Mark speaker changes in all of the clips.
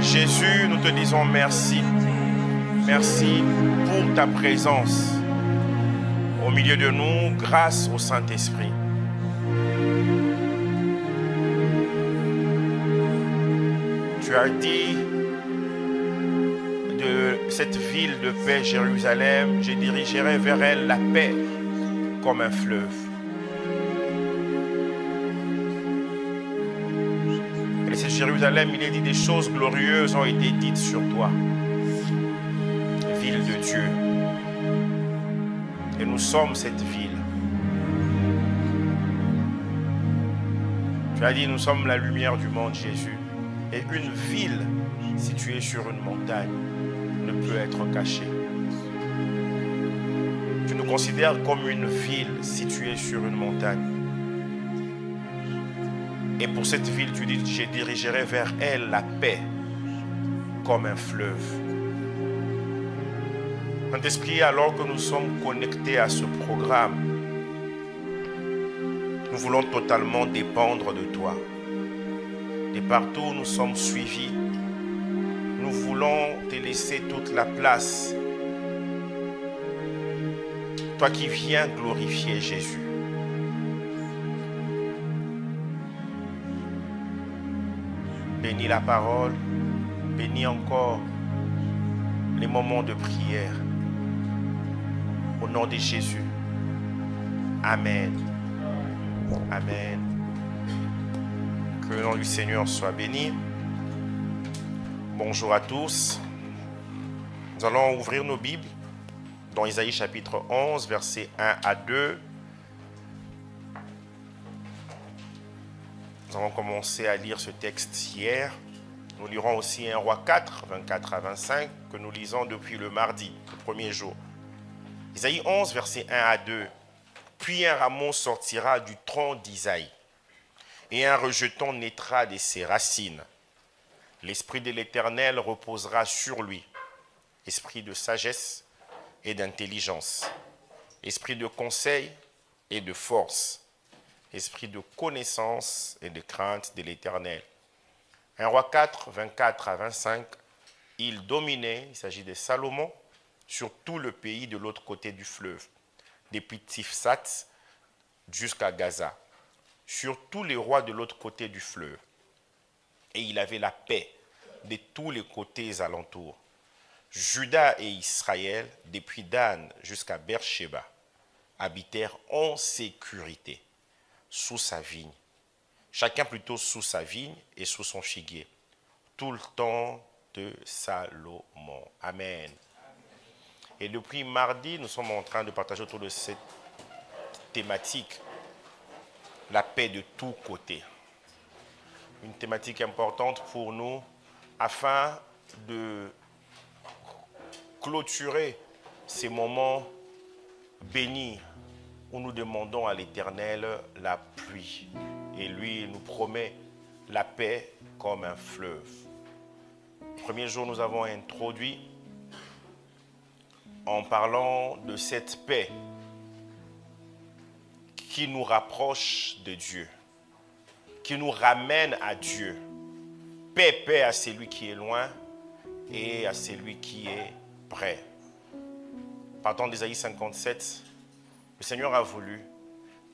Speaker 1: Jésus, nous te disons merci. Merci pour ta présence au milieu de nous grâce au Saint-Esprit. Tu as dit de cette ville de paix, Jérusalem, je dirigerai vers elle la paix comme un fleuve. Et c'est Jérusalem, il est dit des choses glorieuses ont été dites sur toi. Ville de Dieu. Et nous sommes cette ville. Tu as dit, nous sommes la lumière du monde, Jésus. Et une ville située sur une montagne ne peut être cachée. Tu nous considères comme une ville située sur une montagne. Et pour cette ville, tu dis, je dirigerai vers elle la paix comme un fleuve. Saint-Esprit, alors que nous sommes connectés à ce programme, nous voulons totalement dépendre de toi. Et partout où nous sommes suivis, nous voulons te laisser toute la place. Toi qui viens glorifier Jésus. Bénis la parole, bénis encore les moments de prière. Au nom de Jésus. Amen. Amen. Que le nom du Seigneur soit béni. Bonjour à tous. Nous allons ouvrir nos Bibles dans Isaïe chapitre 11, versets 1 à 2. Nous avons commencé à lire ce texte hier. Nous lirons aussi 1 Roi 4, 24 à 25, que nous lisons depuis le mardi, le premier jour. Isaïe 11, versets 1 à 2. Puis un rameau sortira du tronc d'Isaïe, et un rejeton naîtra de ses racines. L'esprit de l'Éternel reposera sur lui, esprit de sagesse et d'intelligence, esprit de conseil et de force, esprit de connaissance et de crainte de l'Éternel. 1 Roi 4, 24 à 25, il dominait, il s'agit de Salomon, sur tout le pays de l'autre côté du fleuve, depuis Tifsat jusqu'à Gaza, sur tous les rois de l'autre côté du fleuve. Et il avait la paix de tous les côtés alentours. Juda et Israël, depuis Dan jusqu'à Beersheba, habitèrent en sécurité sous sa vigne. Chacun plutôt sous sa vigne et sous son figuier, tout le temps de Salomon. Amen. Et depuis mardi, nous sommes en train de partager autour de cette thématique, la paix de tous côtés. Une thématique importante pour nous afin de clôturer ces moments bénis où nous demandons à l'Éternel la pluie. Et lui nous promet la paix comme un fleuve. Le premier jour, nous avons introduit en parlant de cette paix qui nous rapproche de Dieu, qui nous ramène à Dieu. Paix, paix à celui qui est loin et à celui qui est près. Partant d'Ésaïe 57, le Seigneur a voulu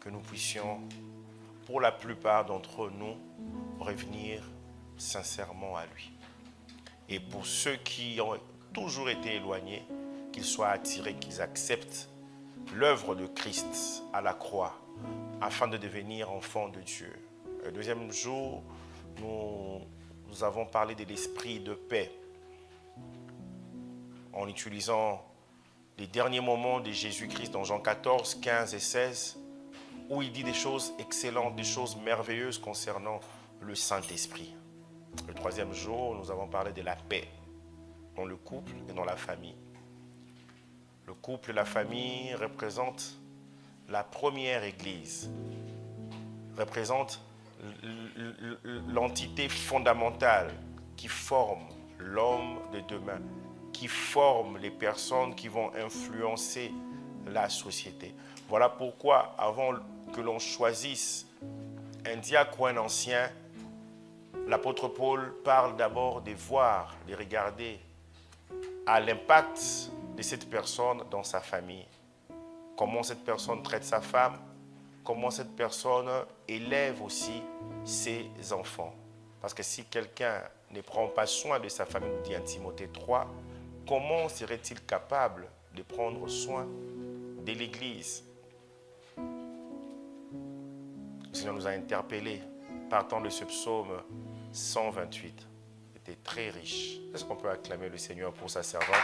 Speaker 1: que nous puissions, pour la plupart d'entre nous, revenir sincèrement à lui. Et pour ceux qui ont toujours été éloignés, qu'ils soient attirés, qu'ils acceptent l'œuvre de Christ à la croix afin de devenir enfants de Dieu. Le deuxième jour, nous avons parlé de l'esprit de paix en utilisant les derniers moments de Jésus-Christ dans Jean 14, 15 et 16, où il dit des choses excellentes, des choses merveilleuses concernant le Saint-Esprit. Le troisième jour, nous avons parlé de la paix dans le couple et dans la famille. Le couple et la famille représentent la première Église, représentent l'entité fondamentale qui forme l'homme de demain, qui forme les personnes qui vont influencer la société. Voilà pourquoi, avant que l'on choisisse un diacre ou un ancien, l'apôtre Paul parle d'abord de voir, de regarder à l'impact de cette personne dans sa famille. Comment cette personne traite sa femme, comment cette personne élève aussi ses enfants. Parce que si quelqu'un ne prend pas soin de sa famille, nous dit en Timothée 3, comment serait-il capable de prendre soin de l'Église? Le Seigneur nous a interpellés partant de ce psaume 128. C'était très riche. Est-ce qu'on peut acclamer le Seigneur pour sa servante?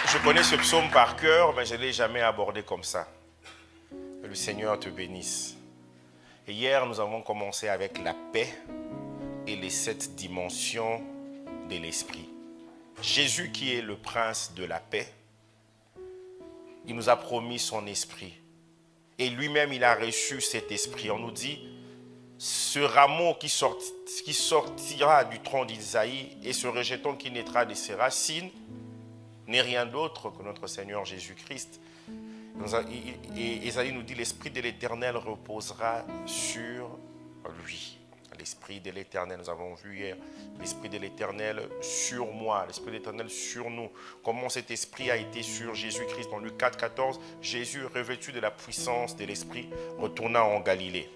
Speaker 1: Je connais ce psaume par cœur, mais je ne l'ai jamais abordé comme ça. Que le Seigneur te bénisse. Et hier, nous avons commencé avec la paix et les 7 dimensions de l'esprit. Jésus, qui est le prince de la paix, il nous a promis son esprit. Et lui-même, il a reçu cet esprit. On nous dit, ce rameau qui sortira du tronc d'Isaïe et ce rejeton qui naîtra de ses racines n'est rien d'autre que notre Seigneur Jésus-Christ. Et Isaïe nous dit, l'Esprit de l'Éternel reposera sur lui. L'Esprit de l'Éternel, nous avons vu hier, l'Esprit de l'Éternel sur moi, l'Esprit de l'Éternel sur nous. Comment cet Esprit a été sur Jésus-Christ. Dans Luc 4, 14, Jésus, revêtu de la puissance de l'Esprit, retourna en Galilée.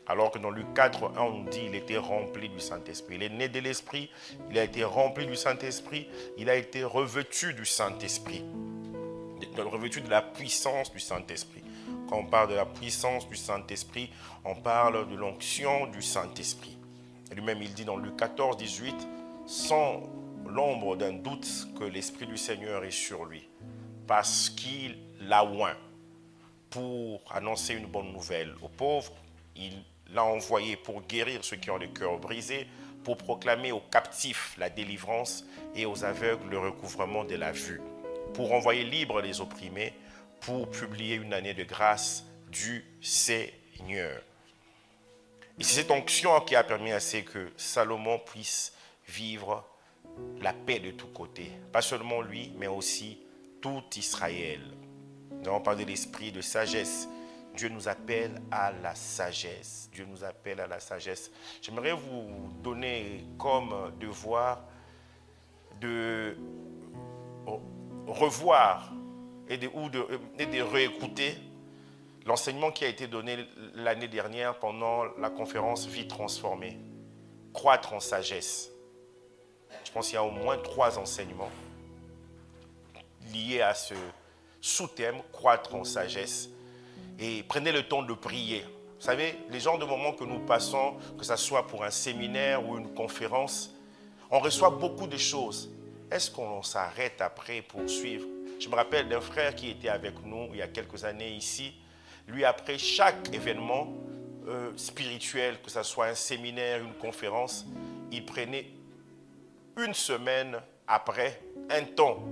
Speaker 1: Alors que dans Luc 4, 1, on dit qu'il était rempli du Saint-Esprit. Il est né de l'Esprit, il a été rempli du Saint-Esprit, il a été revêtu du Saint-Esprit. Revêtu de la puissance du Saint-Esprit. Quand on parle de la puissance du Saint-Esprit, on parle de l'onction du Saint-Esprit. Et lui-même, il dit dans Luc 14, 18, sans l'ombre d'un doute que l'Esprit du Seigneur est sur lui, parce qu'il l'a oint pour annoncer une bonne nouvelle aux pauvres. Il l'a envoyé pour guérir ceux qui ont le cœur brisé, pour proclamer aux captifs la délivrance et aux aveugles le recouvrement de la vue, pour envoyer libres les opprimés, pour publier une année de grâce du Seigneur. Et c'est cette onction qui a permis à ce que Salomon puisse vivre la paix de tous côtés. Pas seulement lui, mais aussi tout Israël. Nous avons parlé de l'esprit de sagesse. Dieu nous appelle à la sagesse. Dieu nous appelle à la sagesse. J'aimerais vous donner comme devoir de revoir et de réécouter l'enseignement qui a été donné l'année dernière pendant la conférence Vie transformée. Croître en sagesse. Je pense qu'il y a au moins 3 enseignements liés à ce sous-thème, croître en sagesse. Et prenez le temps de prier. Vous savez, les genres de moments que nous passons, que ce soit pour un séminaire ou une conférence, on reçoit beaucoup de choses. Est-ce qu'on s'arrête après pour suivre? Je me rappelle d'un frère qui était avec nous il y a quelques années ici. Lui, après chaque événement spirituel, que ce soit un séminaire, une conférence, il prenait une semaine après un temps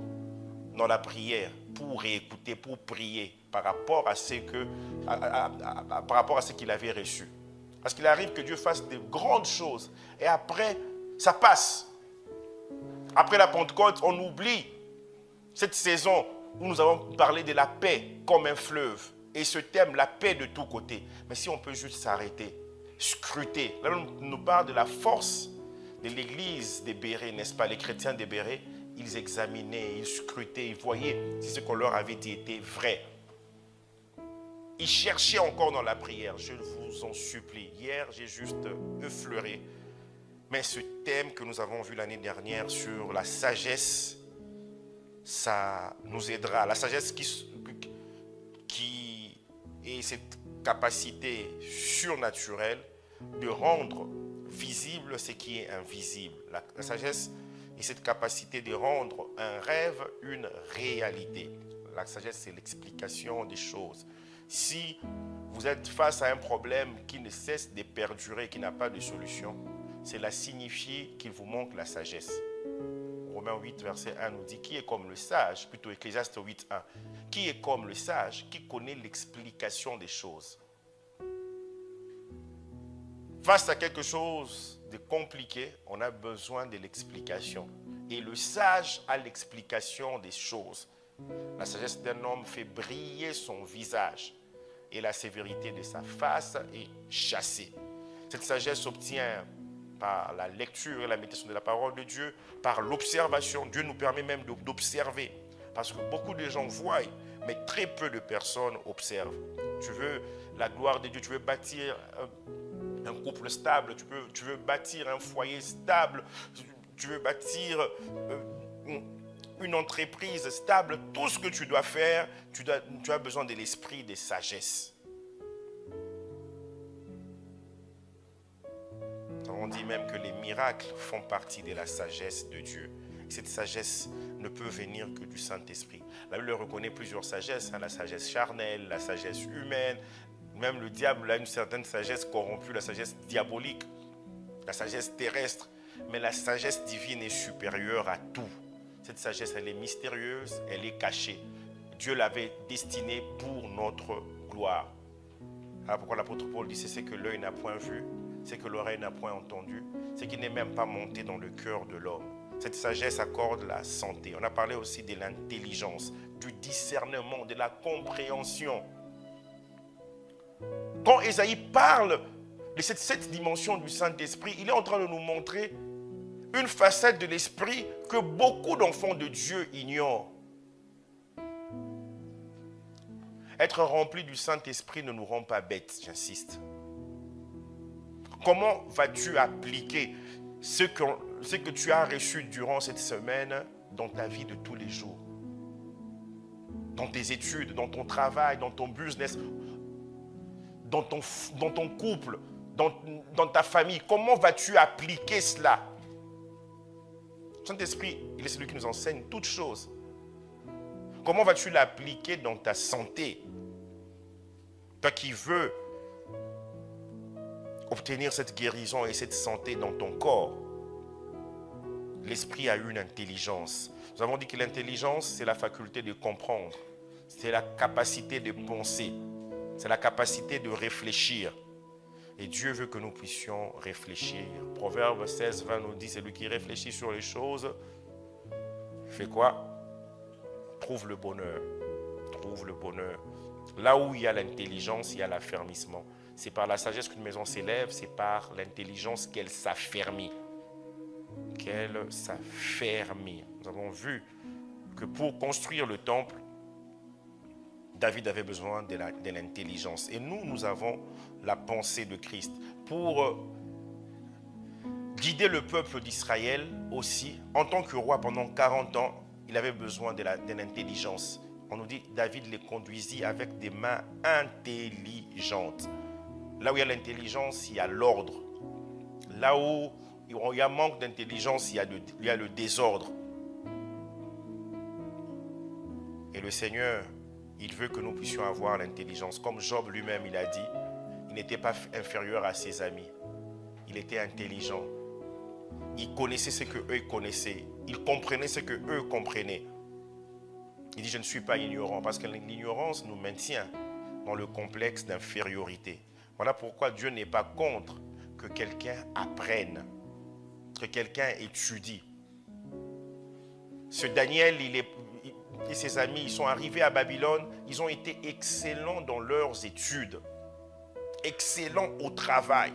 Speaker 1: dans la prière pour réécouter, pour prier par rapport à ce qu'il avait reçu. Parce qu'il arrive que Dieu fasse de grandes choses et après, ça passe. Après la Pentecôte, on oublie cette saison où nous avons parlé de la paix comme un fleuve. Et ce thème, la paix de tous côtés. Mais si on peut juste s'arrêter, scruter. Là, on nous parle de la force de l'église des Bérés, n'est-ce pas? Les chrétiens des Bérés, ils examinaient, ils scrutaient, ils voyaient si ce qu'on leur avait dit était vrai. Ils cherchaient encore dans la prière. Je vous en supplie. Hier, j'ai juste effleuré. Mais ce thème que nous avons vu l'année dernière sur la sagesse, ça nous aidera. La sagesse qui est cette capacité surnaturelle de rendre visible ce qui est invisible. La sagesse est cette capacité de rendre un rêve une réalité. La sagesse, c'est l'explication des choses. Si vous êtes face à un problème qui ne cesse de perdurer, qui n'a pas de solution, cela signifie qu'il vous manque la sagesse. Romains 8, verset 1 nous dit, qui est comme le sage, plutôt Ecclésiaste 8, 1, qui est comme le sage, qui connaît l'explication des choses. Face à quelque chose de compliqué, on a besoin de l'explication. Et le sage a l'explication des choses. La sagesse d'un homme fait briller son visage et la sévérité de sa face est chassée. Cette sagesse s'obtient par la lecture et la méditation de la parole de Dieu, par l'observation. Dieu nous permet même d'observer. Parce que beaucoup de gens voient, mais très peu de personnes observent. Tu veux la gloire de Dieu, tu veux bâtir un couple stable, tu veux bâtir un foyer stable, tu veux bâtir une entreprise stable. Tout ce que tu dois faire, tu as besoin de l'esprit de sagesse. On dit même que les miracles font partie de la sagesse de Dieu. Cette sagesse ne peut venir que du Saint-Esprit. La Bible reconnaît plusieurs sagesses, la sagesse charnelle, la sagesse humaine. Même le diable a une certaine sagesse corrompue, la sagesse diabolique, la sagesse terrestre. Mais la sagesse divine est supérieure à tout. Cette sagesse, elle est mystérieuse, elle est cachée. Dieu l'avait destinée pour notre gloire. Alors pourquoi l'apôtre Paul dit, c'est ce que l'œil n'a point vu, c'est que l'oreille n'a point entendu, c'est qui n'est même pas monté dans le cœur de l'homme. Cette sagesse accorde la santé. On a parlé aussi de l'intelligence, du discernement, de la compréhension. Quand Ésaïe parle de cette dimension du Saint-Esprit, il est en train de nous montrer une facette de l'esprit que beaucoup d'enfants de Dieu ignorent. Être rempli du Saint-Esprit ne nous rend pas bêtes, j'insiste. Comment vas-tu appliquer ce que tu as reçu durant cette semaine dans ta vie de tous les jours? Dans tes études, dans ton travail, dans ton business, dans ton couple, dans ta famille. Comment vas-tu appliquer cela? Le Saint-Esprit, il est celui qui nous enseigne toutes choses. Comment vas-tu l'appliquer dans ta santé? Toi qui veux obtenir cette guérison et cette santé dans ton corps, l'esprit a une intelligence. Nous avons dit que l'intelligence, c'est la faculté de comprendre. C'est la capacité de penser. C'est la capacité de réfléchir. Et Dieu veut que nous puissions réfléchir. Proverbe 16, 20 nous dit, c'est lui qui réfléchit sur les choses. Fait quoi? Trouve le bonheur. Trouve le bonheur. Là où il y a l'intelligence, il y a l'affermissement. C'est par la sagesse qu'une maison s'élève, c'est par l'intelligence qu'elle s'affermit. Qu'elle s'affermit. Nous avons vu que pour construire le temple, David avait besoin de l'intelligence. Et nous avons la pensée de Christ. Pour guider le peuple d'Israël aussi, en tant que roi pendant 40 ans, il avait besoin de l'intelligence. On nous dit, David les conduisit avec des mains intelligentes. Là où il y a l'intelligence, il y a l'ordre. Là où il y a manque d'intelligence, il y a le désordre. Et le Seigneur, il veut que nous puissions avoir l'intelligence. Comme Job lui-même, il a dit, il n'était pas inférieur à ses amis. Il était intelligent. Il connaissait ce qu'eux connaissaient. Il comprenait ce qu'eux comprenaient. Il dit, je ne suis pas ignorant, parce que l'ignorance nous maintient dans le complexe d'infériorité. Voilà pourquoi Dieu n'est pas contre que quelqu'un apprenne, que quelqu'un étudie. Ce Daniel, et ses amis, ils sont arrivés à Babylone, ils ont été excellents dans leurs études, excellents au travail.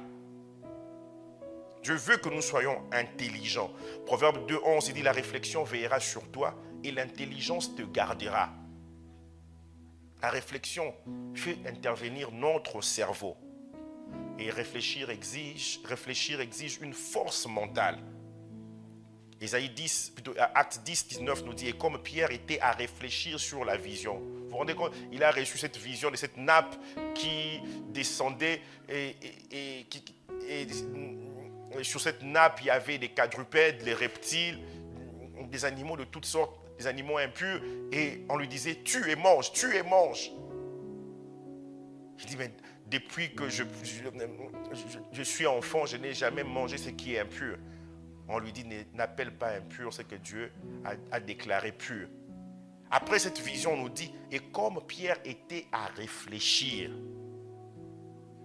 Speaker 1: Dieu veut que nous soyons intelligents. Proverbe 2:11, il dit, la réflexion veillera sur toi et l'intelligence te gardera. La réflexion fait intervenir notre cerveau. Et réfléchir exige une force mentale. Ésaïe 10, plutôt Actes 10, 19 nous dit, et comme Pierre était à réfléchir sur la vision. Vous vous rendez compte, il a reçu cette vision de cette nappe qui descendait et sur cette nappe, il y avait des quadrupèdes, les reptiles, des animaux de toutes sortes, des animaux impurs, et on lui disait, tue et mange, tue et mange. Il dit, mais depuis que je suis enfant, je n'ai jamais mangé ce qui est impur. On lui dit, n'appelle pas impur ce que Dieu a déclaré pur. Après cette vision, on nous dit, et comme Pierre était à réfléchir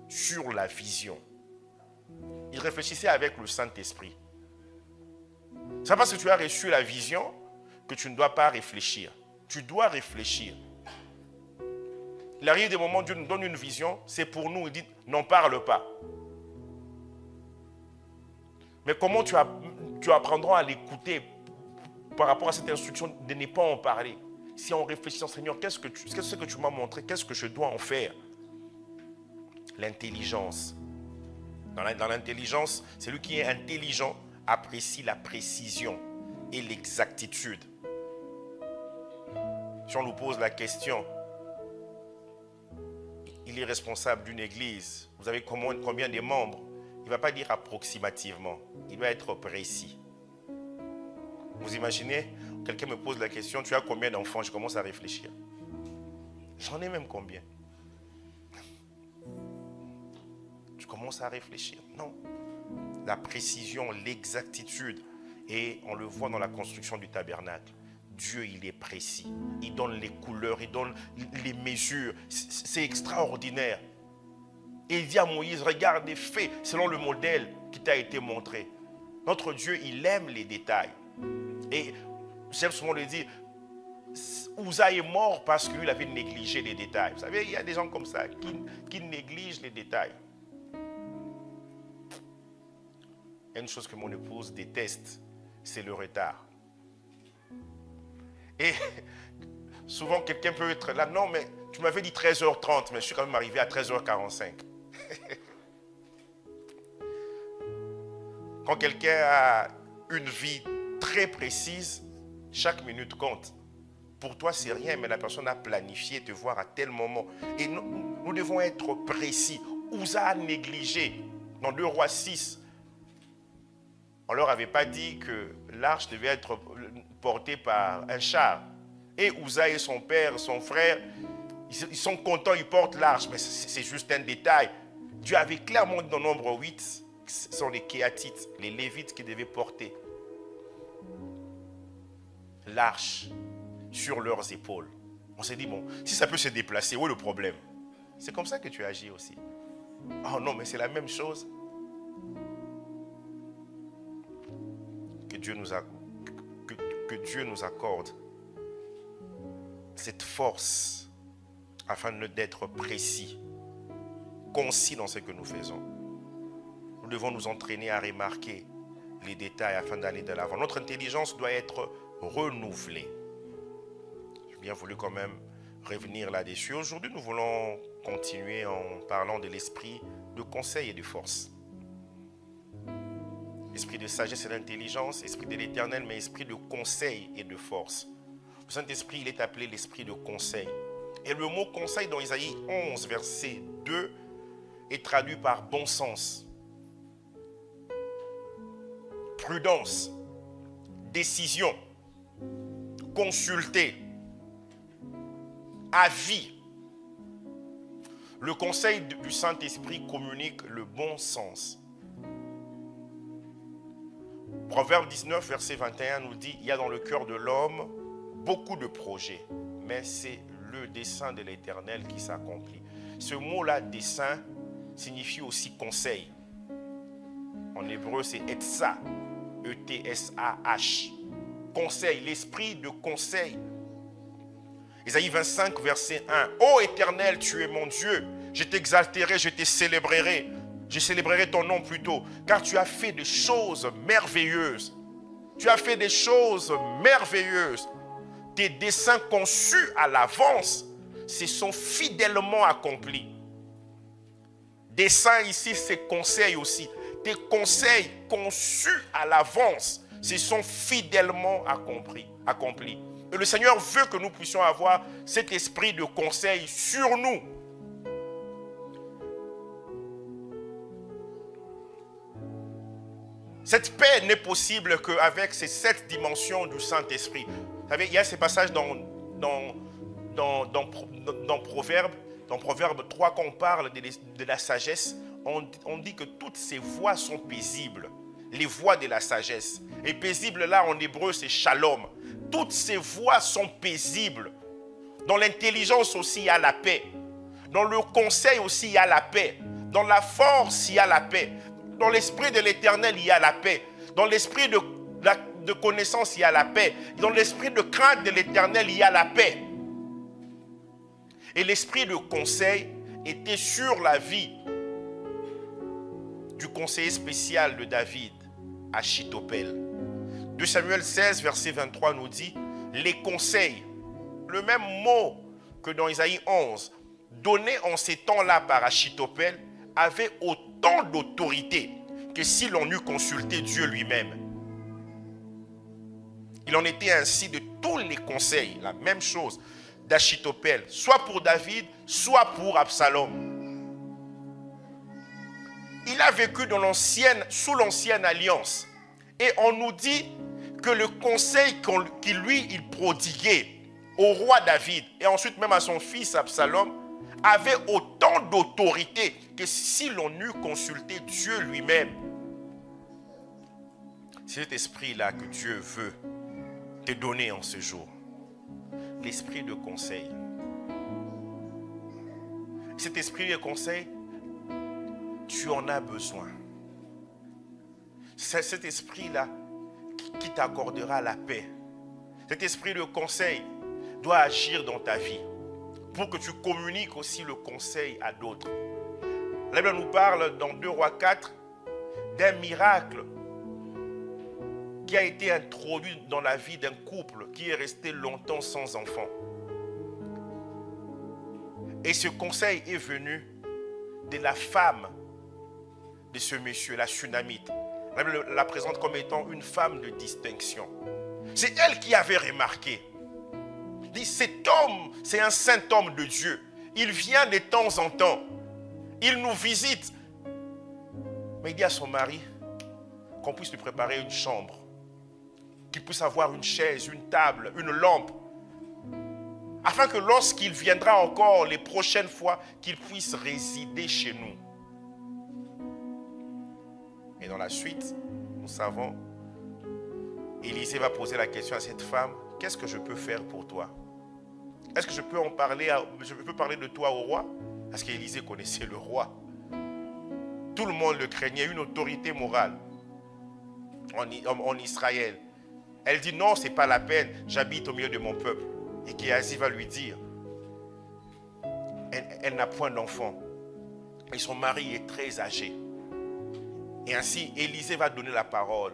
Speaker 1: sur la vision, il réfléchissait avec le Saint-Esprit. C'est pas parce que tu as reçu la vision que tu ne dois pas réfléchir. Tu dois réfléchir. Il arrive des moments où Dieu nous donne une vision, c'est pour nous, il dit, n'en parle pas. Mais comment tu apprendras à l'écouter par rapport à cette instruction de ne pas en parler? Si on réfléchit, Seigneur, qu'est-ce que tu m'as montré? Qu'est-ce que je dois en faire? L'intelligence. Dans l'intelligence, celui qui est intelligent apprécie la précision et l'exactitude. Si on nous pose la question, il est responsable d'une église, vous avez combien de membres? Il ne va pas dire approximativement, il va être précis. Vous imaginez, quelqu'un me pose la question, tu as combien d'enfants? Je commence à réfléchir. J'en ai même combien? Je commence à réfléchir. Non. La précision, l'exactitude. Et on le voit dans la construction du tabernacle. Dieu, il est précis. Il donne les couleurs, il donne les mesures. C'est extraordinaire. Et il dit à Moïse, regarde et fais selon le modèle qui t'a été montré. Notre Dieu, il aime les détails. Et j'aime souvent le dire, Uza est mort parce qu'il avait négligé les détails. Vous savez, il y a des gens comme ça qui négligent les détails. Il y a une chose que mon épouse déteste, c'est le retard. Et souvent, quelqu'un peut être là, non, mais tu m'avais dit 13h30, mais je suis quand même arrivé à 13h45. Quand quelqu'un a une vie très précise, chaque minute compte. Pour toi, c'est rien, mais la personne a planifié te voir à tel moment. Et nous devons être précis. Uza a négligé. Dans 2 Rois 6, on ne leur avait pas dit que l'arche devait être portée par un char. Et Uza et son père, son frère, ils sont contents, ils portent l'arche, mais c'est juste un détail. Dieu avait clairement dit dans Nombre 8, ce sont les Kéatites, les Lévites qui devaient porter l'arche sur leurs épaules. On s'est dit, bon, si ça peut se déplacer, où est le problème? C'est comme ça que tu agis aussi. Oh non, mais c'est la même chose. Que Dieu nous accorde cette force afin d'être précis, concis dans ce que nous faisons. Nous devons nous entraîner à remarquer les détails afin d'aller de l'avant. Notre intelligence doit être renouvelée. J'ai bien voulu quand même revenir là-dessus. Aujourd'hui, nous voulons continuer en parlant de l'esprit de conseil et de force. Esprit de sagesse et d'intelligence, esprit de l'éternel, mais esprit de conseil et de force. Le Saint-Esprit, il est appelé l'esprit de conseil. Et le mot conseil dans Isaïe 11, verset 2, est traduit par bon sens, prudence, décision, consulter, avis. Le conseil du Saint-Esprit communique le bon sens. Proverbe 19, verset 21 nous dit, il y a dans le cœur de l'homme beaucoup de projets, mais c'est le dessein de l'Éternel qui s'accomplit. Ce mot-là, dessein, signifie aussi conseil. En hébreu, c'est Etsa, E-T-S-A-H. Conseil, l'esprit de conseil. Isaïe 25, verset 1. Ô Éternel, tu es mon Dieu. Je t'exalterai, je te célébrerai. Je célébrerai ton nom plutôt, car tu as fait des choses merveilleuses. Tu as fait des choses merveilleuses. Tes desseins conçus à l'avance se sont fidèlement accomplis. Desseins ici, c'est conseils aussi. Tes conseils conçus à l'avance se sont fidèlement accomplis. Et le Seigneur veut que nous puissions avoir cet esprit de conseil sur nous. Cette paix n'est possible qu'avec ces 7 dimensions du Saint-Esprit. Vous savez, il y a ces passages dans Proverbe 3, quand on parle de la sagesse, on dit que toutes ces voies sont paisibles. Les voies de la sagesse. Et paisible là en hébreu c'est shalom. Toutes ces voies sont paisibles. Dans l'intelligence aussi il y a la paix. Dans le conseil aussi il y a la paix. Dans la force il y a la paix. Dans l'esprit de l'Éternel il y a la paix. Dans l'esprit de connaissance il y a la paix. Dans l'esprit de crainte de l'Éternel il y a la paix. Et l'esprit de conseil était sur la vie du conseiller spécial de David, Achitophel. 2 Samuel 16, verset 23 nous dit, les conseils, le même mot que dans Isaïe 11, donné en ces temps-là par Achitophel, avait autant d'autorité que si l'on eût consulté Dieu lui-même. Il en était ainsi de tous les conseils, la même chose d'Achitophel, soit pour David, soit pour Absalom. Il a vécu sous l'ancienne alliance. Et on nous dit que le conseil qu'il lui prodiguait au roi David et ensuite même à son fils Absalom avait autant d'autorité que si l'on eût consulté Dieu lui-même. C'est cet esprit-là que Dieu veut te donner en ce jour. L'esprit de conseil. Cet esprit de conseil, tu en as besoin. C'est cet esprit-là qui t'accordera la paix. Cet esprit de conseil doit agir dans ta vie pour que tu communiques aussi le conseil à d'autres. La Bible nous parle dans 2 Rois 4 d'un miracle qui a été introduit dans la vie d'un couple qui est resté longtemps sans enfant. Et ce conseil est venu de la femme de ce monsieur, la Sunamite. La Bible la présente comme étant une femme de distinction. C'est elle qui avait remarqué. Il dit, cet homme, c'est un saint homme de Dieu. Il vient de temps en temps. Il nous visite. Mais il dit à son mari qu'on puisse lui préparer une chambre. Qu'il puisse avoir une chaise, une table, une lampe. Afin que lorsqu'il viendra encore les prochaines fois, qu'il puisse résider chez nous. Et dans la suite, nous savons, Élisée va poser la question à cette femme, qu'est-ce que je peux faire pour toi? Est-ce que je peux parler de toi au roi? Parce qu'Élisée connaissait le roi. Tout le monde le craignait, une autorité morale en Israël. Elle dit non, ce n'est pas la peine, j'habite au milieu de mon peuple. Et Géasi va lui dire, elle n'a point d'enfant. Et son mari est très âgé. Et ainsi, Élisée va donner la parole.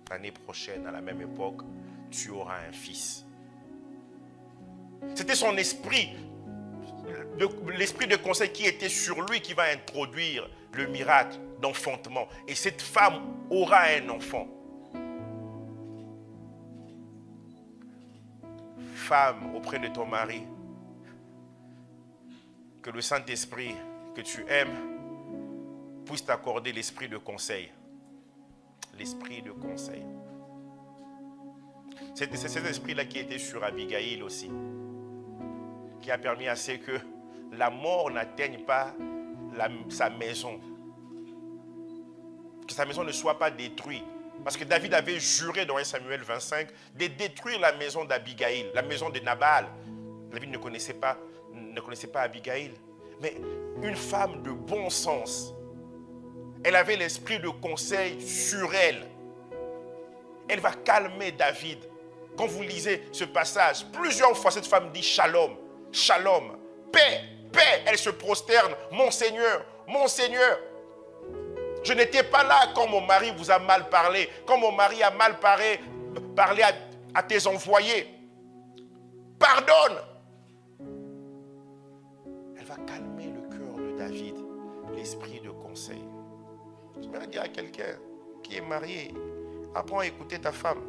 Speaker 1: L'année prochaine, à la même époque, tu auras un fils. C'était son esprit, l'esprit de conseil qui était sur lui qui va introduire le miracle d'enfantement. Et cette femme aura un enfant. Femme auprès de ton mari, que le Saint-Esprit que tu aimes puisse t'accorder l'esprit de conseil. L'esprit de conseil. C'est cet esprit-là qui était sur Abigail aussi, qui a permis à ce que la mort n'atteigne pas sa maison, que sa maison ne soit pas détruite. Parce que David avait juré dans 1 Samuel 25 de détruire la maison d'Abigail, la maison de Nabal. David ne connaissait pas Abigail, mais une femme de bon sens. Elle avait l'esprit de conseil sur elle. Elle va calmer David. Quand vous lisez ce passage, plusieurs fois cette femme dit shalom, shalom, paix, paix. Elle se prosterne, mon Seigneur, mon Seigneur. Je n'étais pas là quand mon mari vous a mal parlé, quand mon mari a mal parlé à tes envoyés. Pardonne. Elle va calmer le cœur de David, l'esprit de conseil. Je vais dire à quelqu'un qui est marié, apprends à écouter ta femme.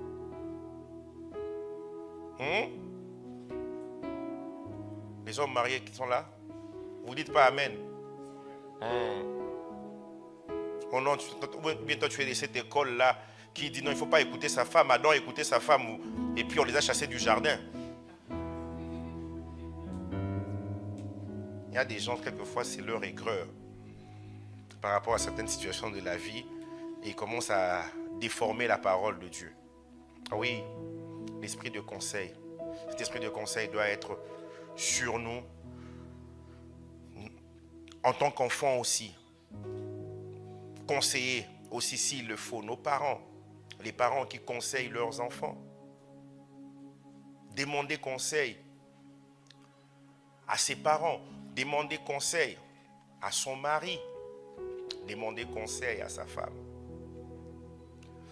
Speaker 1: Les hommes mariés qui sont là, vous dites pas amen. Oh non, toi tu es de cette école-là qui dit non, il ne faut pas écouter sa femme, Adam a écouté sa femme, et puis on les a chassés du jardin. Il y a des gens, quelquefois, c'est leur aigreur par rapport à certaines situations de la vie, et ils commencent à déformer la parole de Dieu. Ah oui, l'esprit de conseil. Cet esprit de conseil doit être sur nous, en tant qu'enfants aussi. Conseiller aussi s'il le faut, nos parents, les parents qui conseillent leurs enfants. Demander conseil à ses parents, demander conseil à son mari, demander conseil à sa femme.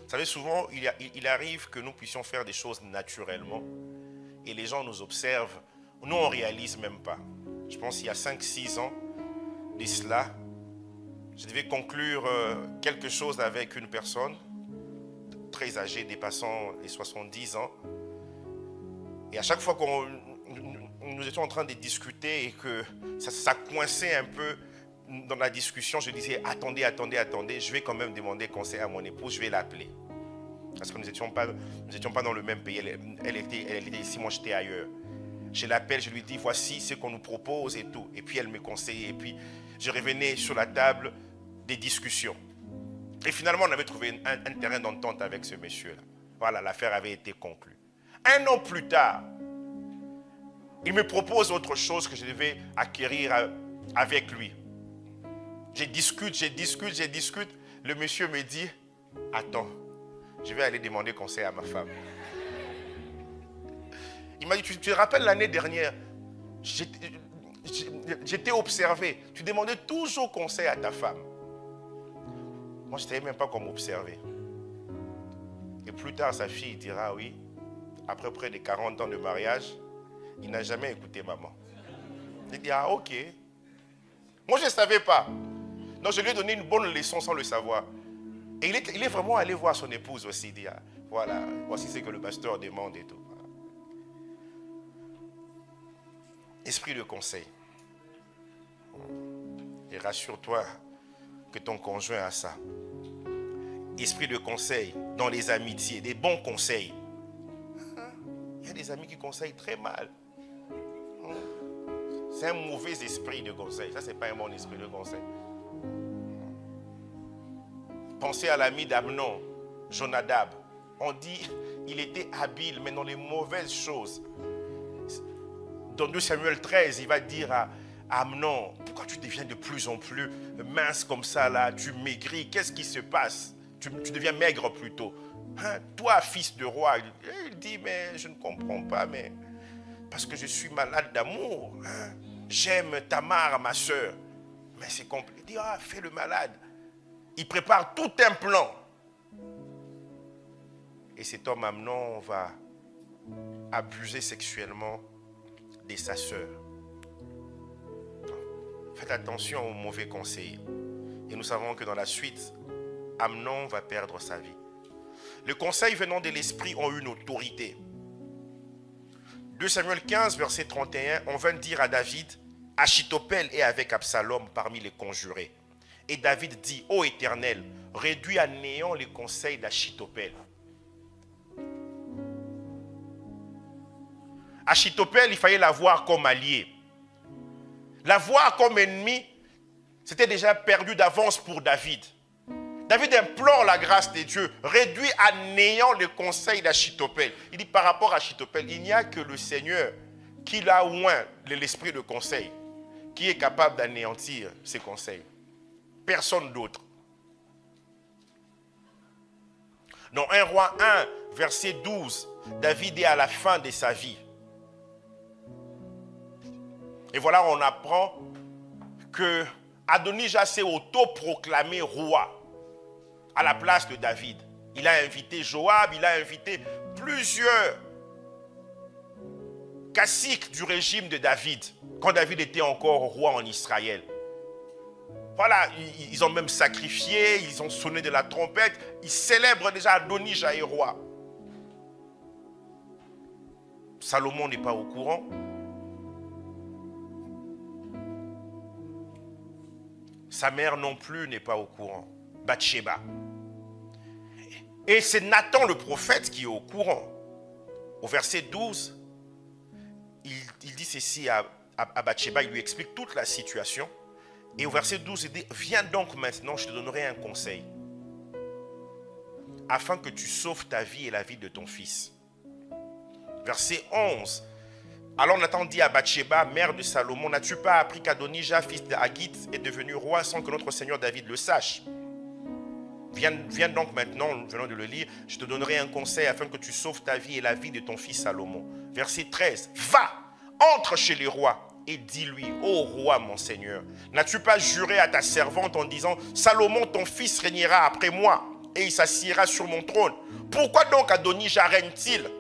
Speaker 1: Vous savez, souvent, il arrive que nous puissions faire des choses naturellement et les gens nous observent. Nous, on ne réalise même pas. Je pense qu'il y a 5-6 ans de cela, je devais conclure quelque chose avec une personne très âgée, dépassant les 70 ans. Et à chaque fois que nous étions en train de discuter et que ça coinçait un peu dans la discussion, je disais attendez, je vais quand même demander conseil à mon épouse, je vais l'appeler. Parce que nous n'étions pas dans le même pays, elle était ici, moi j'étais ailleurs. Je l'appelle, je lui dis voici ce qu'on nous propose et tout. Et puis elle me conseillait et puis je revenais sur la table des discussions. Et finalement on avait trouvé un terrain d'entente avec ce monsieur-là. Voilà, l'affaire avait été conclue. 1 an plus tard, il me propose autre chose que je devais acquérir avec lui. Je discute. Le monsieur me dit, attends, je vais aller demander conseil à ma femme. Il m'a dit, tu te rappelles l'année dernière, j'étais observé. Tu demandais toujours conseil à ta femme. Moi, je ne savais même pas comment observer. Et plus tard, sa fille dira, oui, après près de 40 ans de mariage, il n'a jamais écouté maman. Il dit, ah ok. Moi, je ne savais pas. Donc, je lui ai donné une bonne leçon sans le savoir. Et il est vraiment allé voir son épouse aussi. Il dit, ah, voilà, voici ce que le pasteur demande et tout. Esprit de conseil. Et rassure-toi que ton conjoint a ça. Esprit de conseil dans les amitiés, des bons conseils. Il y a des amis qui conseillent très mal. C'est un mauvais esprit de conseil. Ça, ce n'est pas un bon esprit de conseil. Pensez à l'ami d'Amnon, Jonadab. On dit il était habile, mais dans les mauvaises choses. Dans 2 Samuel 13, il va dire à Amnon, pourquoi tu deviens de plus en plus mince comme ça là? Tu maigris, qu'est-ce qui se passe? Tu deviens maigre plutôt. Hein? Toi, fils de roi, il dit, mais je ne comprends pas, mais parce que je suis malade d'amour. Hein? J'aime Tamar, ma soeur. Mais c'est compliqué. Il dit, ah, fais le malade. Il prépare tout un plan. Et cet homme Amnon va abuser sexuellement de sa soeur. Faites attention aux mauvais conseils. Et nous savons que dans la suite, Amnon va perdre sa vie. Les conseils venant de l'esprit ont une autorité. 2 Samuel 15, verset 31, on vint dire à David, Achitophel est avec Absalom parmi les conjurés. Et David dit, ô Éternel, réduis à néant les conseils d'Achitophel. Achitophel, il fallait la voir comme allié. La voir comme ennemi, c'était déjà perdu d'avance pour David. David implore la grâce de Dieu, réduit à néant le conseil d'Achitophel. Il dit par rapport à Achitophel, il n'y a que le Seigneur qui l'a oint l'esprit de conseil, qui est capable d'anéantir ses conseils. Personne d'autre. Dans 1 Roi 1, verset 12, David est à la fin de sa vie. Et voilà, on apprend que Adonijah s'est autoproclamé roi à la place de David. Il a invité Joab, il a invité plusieurs caciques du régime de David, quand David était encore roi en Israël. Voilà, ils ont même sacrifié, ils ont sonné de la trompette, ils célèbrent déjà Adonijah est roi. Salomon n'est pas au courant. Sa mère non plus n'est pas au courant. Bathsheba. Et c'est Nathan le prophète qui est au courant. Au verset 12, il dit ceci à Bathsheba, il lui explique toute la situation. Et au verset 12, il dit, viens donc maintenant, je te donnerai un conseil. Afin que tu sauves ta vie et la vie de ton fils. Verset 11. Alors Nathan dit à Bathsheba, mère de Salomon, n'as-tu pas appris qu'Adonijah, fils de Haggith, est devenu roi sans que notre Seigneur David le sache? Viens donc maintenant, nous venons de le lire, je te donnerai un conseil afin que tu sauves ta vie et la vie de ton fils Salomon. Verset 13. Va, entre chez les rois et dis-lui, ô roi mon Seigneur, n'as-tu pas juré à ta servante en disant, Salomon ton fils régnera après moi et il s'assiera sur mon trône? Pourquoi donc Adonijah règne-t-il?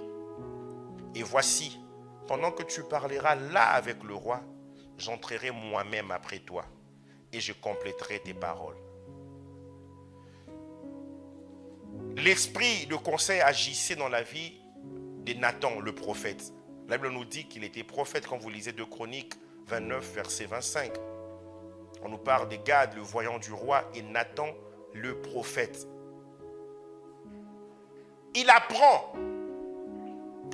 Speaker 1: Et voici, pendant que tu parleras là avec le roi, j'entrerai moi-même après toi et je compléterai tes paroles. L'esprit de conseil agissait dans la vie de Nathan, le prophète. La Bible nous dit qu'il était prophète quand vous lisez 2 Chroniques 29, verset 25. On nous parle de Gad, le voyant du roi, et Nathan, le prophète. Il apprend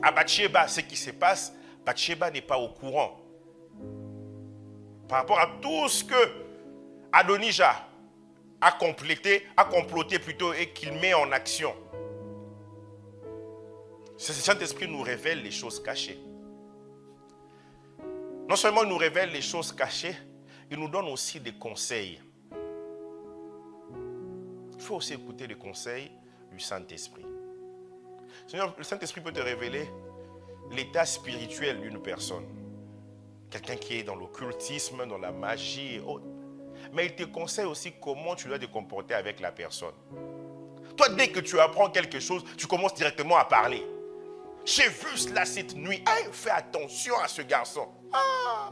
Speaker 1: à Bathsheba ce qui se passe. Bathsheba n'est pas au courant par rapport à tout ce que Adonijah a comploté plutôt et qu'il met en action. Ce Saint-Esprit nous révèle les choses cachées. Non seulement il nous révèle les choses cachées, il nous donne aussi des conseils. Il faut aussi écouter les conseils du Saint-Esprit. Seigneur, le Saint-Esprit peut te révéler l'état spirituel d'une personne. Quelqu'un qui est dans l'occultisme, dans la magie et autres. Mais il te conseille aussi comment tu dois te comporter avec la personne. Toi, dès que tu apprends quelque chose, tu commences directement à parler. J'ai vu cela cette nuit. Hey, fais attention à ce garçon. Ah.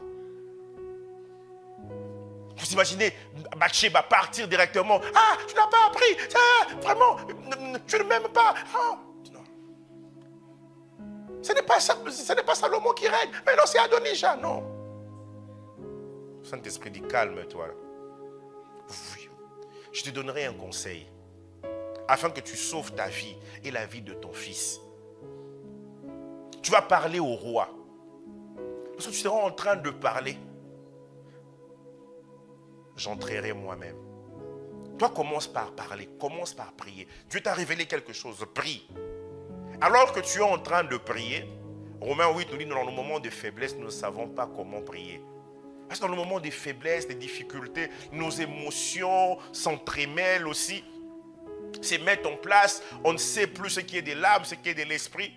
Speaker 1: Vous imaginez Bathsheba partir directement. Ah, tu n'as pas appris. Ah, vraiment, tu ne m'aimes pas. Ah. Non. Ce n'est pas Salomon qui règne. Mais non, c'est Adonijah. Non. Saint-Esprit dit, calme-toi. Oui. Je te donnerai un conseil. Afin que tu sauves ta vie et la vie de ton fils. Tu vas parler au roi. Parce que tu seras en train de parler. J'entrerai moi-même. Toi, commence par parler. Commence par prier. Dieu t'a révélé quelque chose. Prie. Alors que tu es en train de prier, Romains 8 nous dit, dans nos moments de faiblesse, nous ne savons pas comment prier. Parce que dans le moment des faiblesses, des difficultés, nos émotions s'entremêlent aussi, se mettent en place. On ne sait plus ce qui est de l'âme, ce qui est de l'esprit.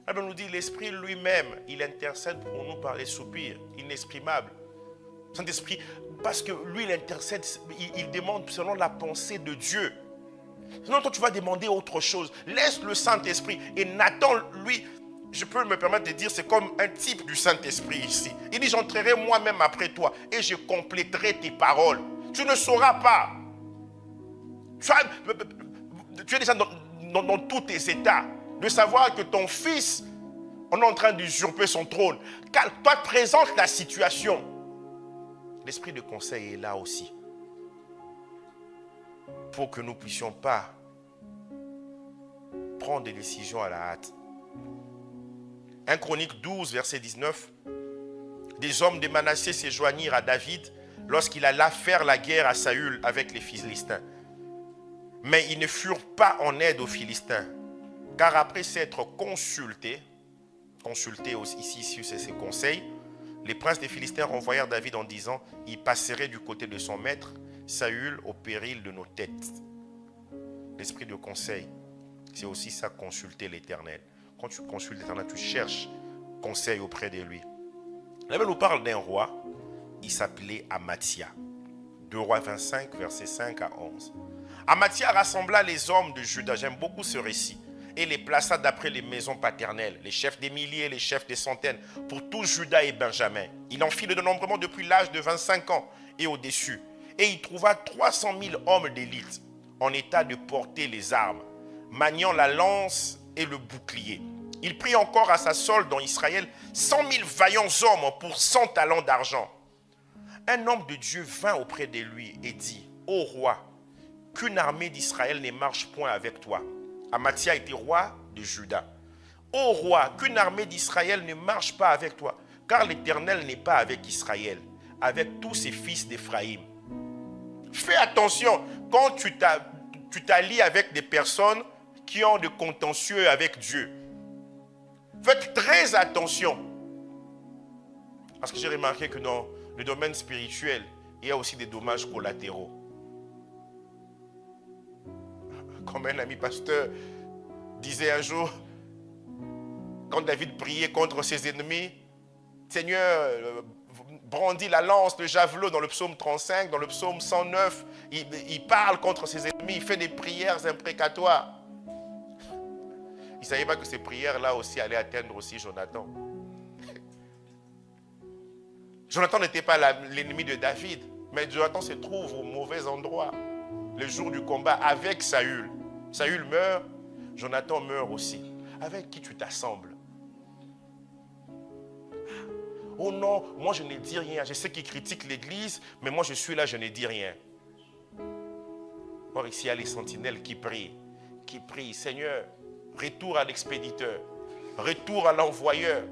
Speaker 1: La Bible nous dit, l'esprit lui-même, il intercède pour nous par les soupirs inexprimables. Saint-Esprit, parce que lui, il intercède, il demande selon la pensée de Dieu. Sinon, toi, tu vas demander autre chose. Laisse le Saint-Esprit. Et Nathan, lui, je peux me permettre de dire, c'est comme un type du Saint-Esprit ici. Il dit, j'entrerai moi-même après toi et je compléterai tes paroles. Tu ne sauras pas. Tu es déjà dans tous tes états de savoir que ton fils, on est en train d'usurper son trône. Car toi, présente la situation. L'esprit de conseil est là aussi. Pour que nous ne puissions pas prendre des décisions à la hâte. 1 Chronique 12, verset 19. Des hommes de Manassé se joignirent à David lorsqu'il alla faire la guerre à Saül avec les Philistins. Mais ils ne furent pas en aide aux Philistins. Car après s'être consultés aussi sur ces conseils, les princes des Philistins renvoyèrent David en disant, il passerait du côté de son maître, Saül, au péril de nos têtes. L'esprit de conseil. C'est aussi ça, consulter l'Éternel. Quand tu consultes l'Éternel, tu cherches conseil auprès de lui. La Bible nous parle d'un roi, il s'appelait Amathia. 2 Rois 25, versets 5 à 11. Amathia rassembla les hommes de Juda, j'aime beaucoup ce récit, et les plaça d'après les maisons paternelles, les chefs des milliers, les chefs des centaines, pour tout Juda et Benjamin. Il en fit le dénombrement depuis l'âge de 25 ans et au-dessus. Et il trouva 300 000 hommes d'élite en état de porter les armes, maniant la lance et le bouclier. Il prit encore à sa solde en Israël 100 000 vaillants hommes pour 100 talents d'argent. Un homme de Dieu vint auprès de lui et dit, « Ô roi, qu'une armée d'Israël ne marche point avec toi. » Amathia était roi de Juda. « Ô roi, qu'une armée d'Israël ne marche pas avec toi, car l'Éternel n'est pas avec Israël, avec tous ses fils d'Éphraïm. » Fais attention quand tu t'allies avec des personnes qui ont de contentieux avec Dieu. Faites très attention. Parce que j'ai remarqué que dans le domaine spirituel, il y a aussi des dommages collatéraux. Comme un ami pasteur disait un jour, quand David priait contre ses ennemis, Seigneur, brandit la lance, le javelot dans le psaume 35, dans le psaume 109, il parle contre ses ennemis, il fait des prières imprécatoires. Il ne savait pas que ces prières-là aussi allaient atteindre aussi Jonathan. Jonathan n'était pas l'ennemi de David, mais Jonathan se trouve au mauvais endroit. Le jour du combat avec Saül. Saül meurt, Jonathan meurt aussi. Avec qui tu t'assembles? Oh non, moi je ne dis rien. Je sais qu'ils critiquent l'église, mais moi je suis là, je ne dis rien. Or ici il y a les sentinelles qui prient. Seigneur, retour à l'expéditeur, retour à l'envoyeur.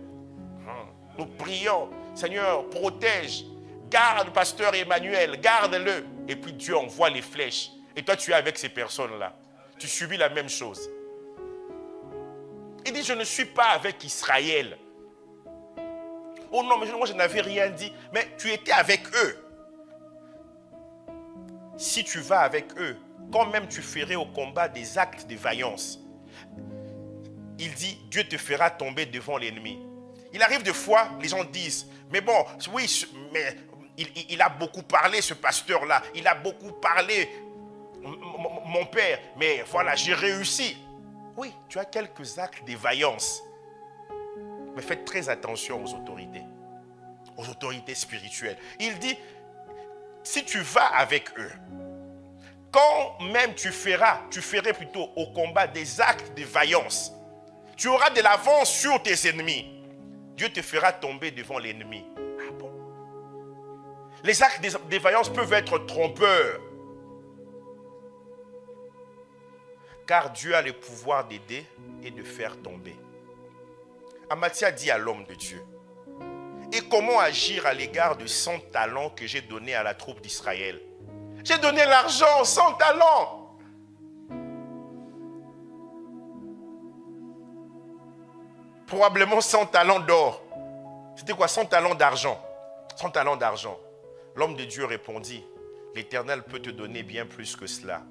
Speaker 1: Nous prions, Seigneur, protège, garde pasteur Emmanuel, garde-le. Et puis Dieu envoie les flèches. Et toi tu es avec ces personnes-là. Tu subis la même chose. Il dit, je ne suis pas avec Israël. Oh non, mais moi je n'avais rien dit. Mais tu étais avec eux. Si tu vas avec eux, quand même tu ferais au combat des actes de vaillance. Il dit, Dieu te fera tomber devant l'ennemi. Il arrive des fois, les gens disent, mais bon, oui, mais il a beaucoup parlé ce pasteur-là. Il a beaucoup parlé, mon père. Mais voilà, j'ai réussi. Oui, tu as quelques actes de vaillance. Mais faites très attention aux autorités spirituelles. Il dit, si tu vas avec eux, quand même tu ferais plutôt au combat des actes de vaillance, tu auras de l'avance sur tes ennemis. Dieu te fera tomber devant l'ennemi. Ah bon? Les actes de vaillance peuvent être trompeurs. Car Dieu a le pouvoir d'aider et de faire tomber. Amathia dit à l'homme de Dieu, et comment agir à l'égard de 100 talents que j'ai donnés à la troupe d'Israël? J'ai donné l'argent, 100 talents. Probablement 100 talents d'or. C'était quoi? 100 talents d'argent. 100 talents d'argent. L'homme de Dieu répondit, l'Éternel peut te donner bien plus que cela.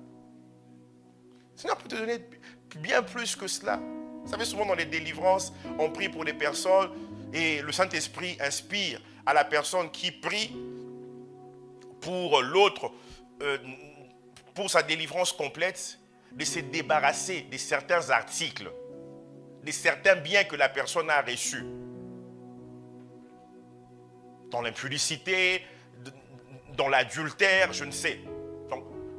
Speaker 1: Le Seigneur peut te donner bien plus que cela. Vous savez, souvent dans les délivrances, on prie pour les personnes et le Saint-Esprit inspire à la personne qui prie pour l'autre, pour sa délivrance complète, de se débarrasser de certains articles, de certains biens que la personne a reçus. Dans l'impudicité, dans l'adultère, je ne sais,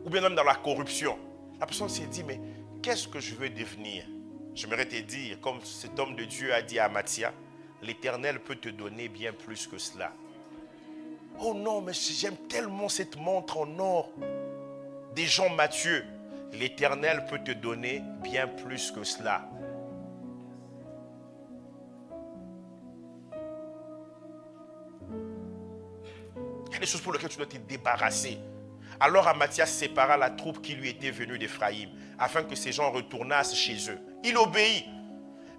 Speaker 1: ou bien même dans la corruption. La personne s'est dit, mais qu'est-ce que je veux devenir? J'aimerais te dire, comme cet homme de Dieu a dit à Amathia, l'Éternel peut te donner bien plus que cela. Oh non, mais j'aime tellement cette montre en or des Jean Matthieu. L'Éternel peut te donner bien plus que cela. Il y a des choses pour lesquelles tu dois te débarrasser. Alors Amathia sépara la troupe qui lui était venue d'Éphraïm, afin que ces gens retournassent chez eux. Il obéit.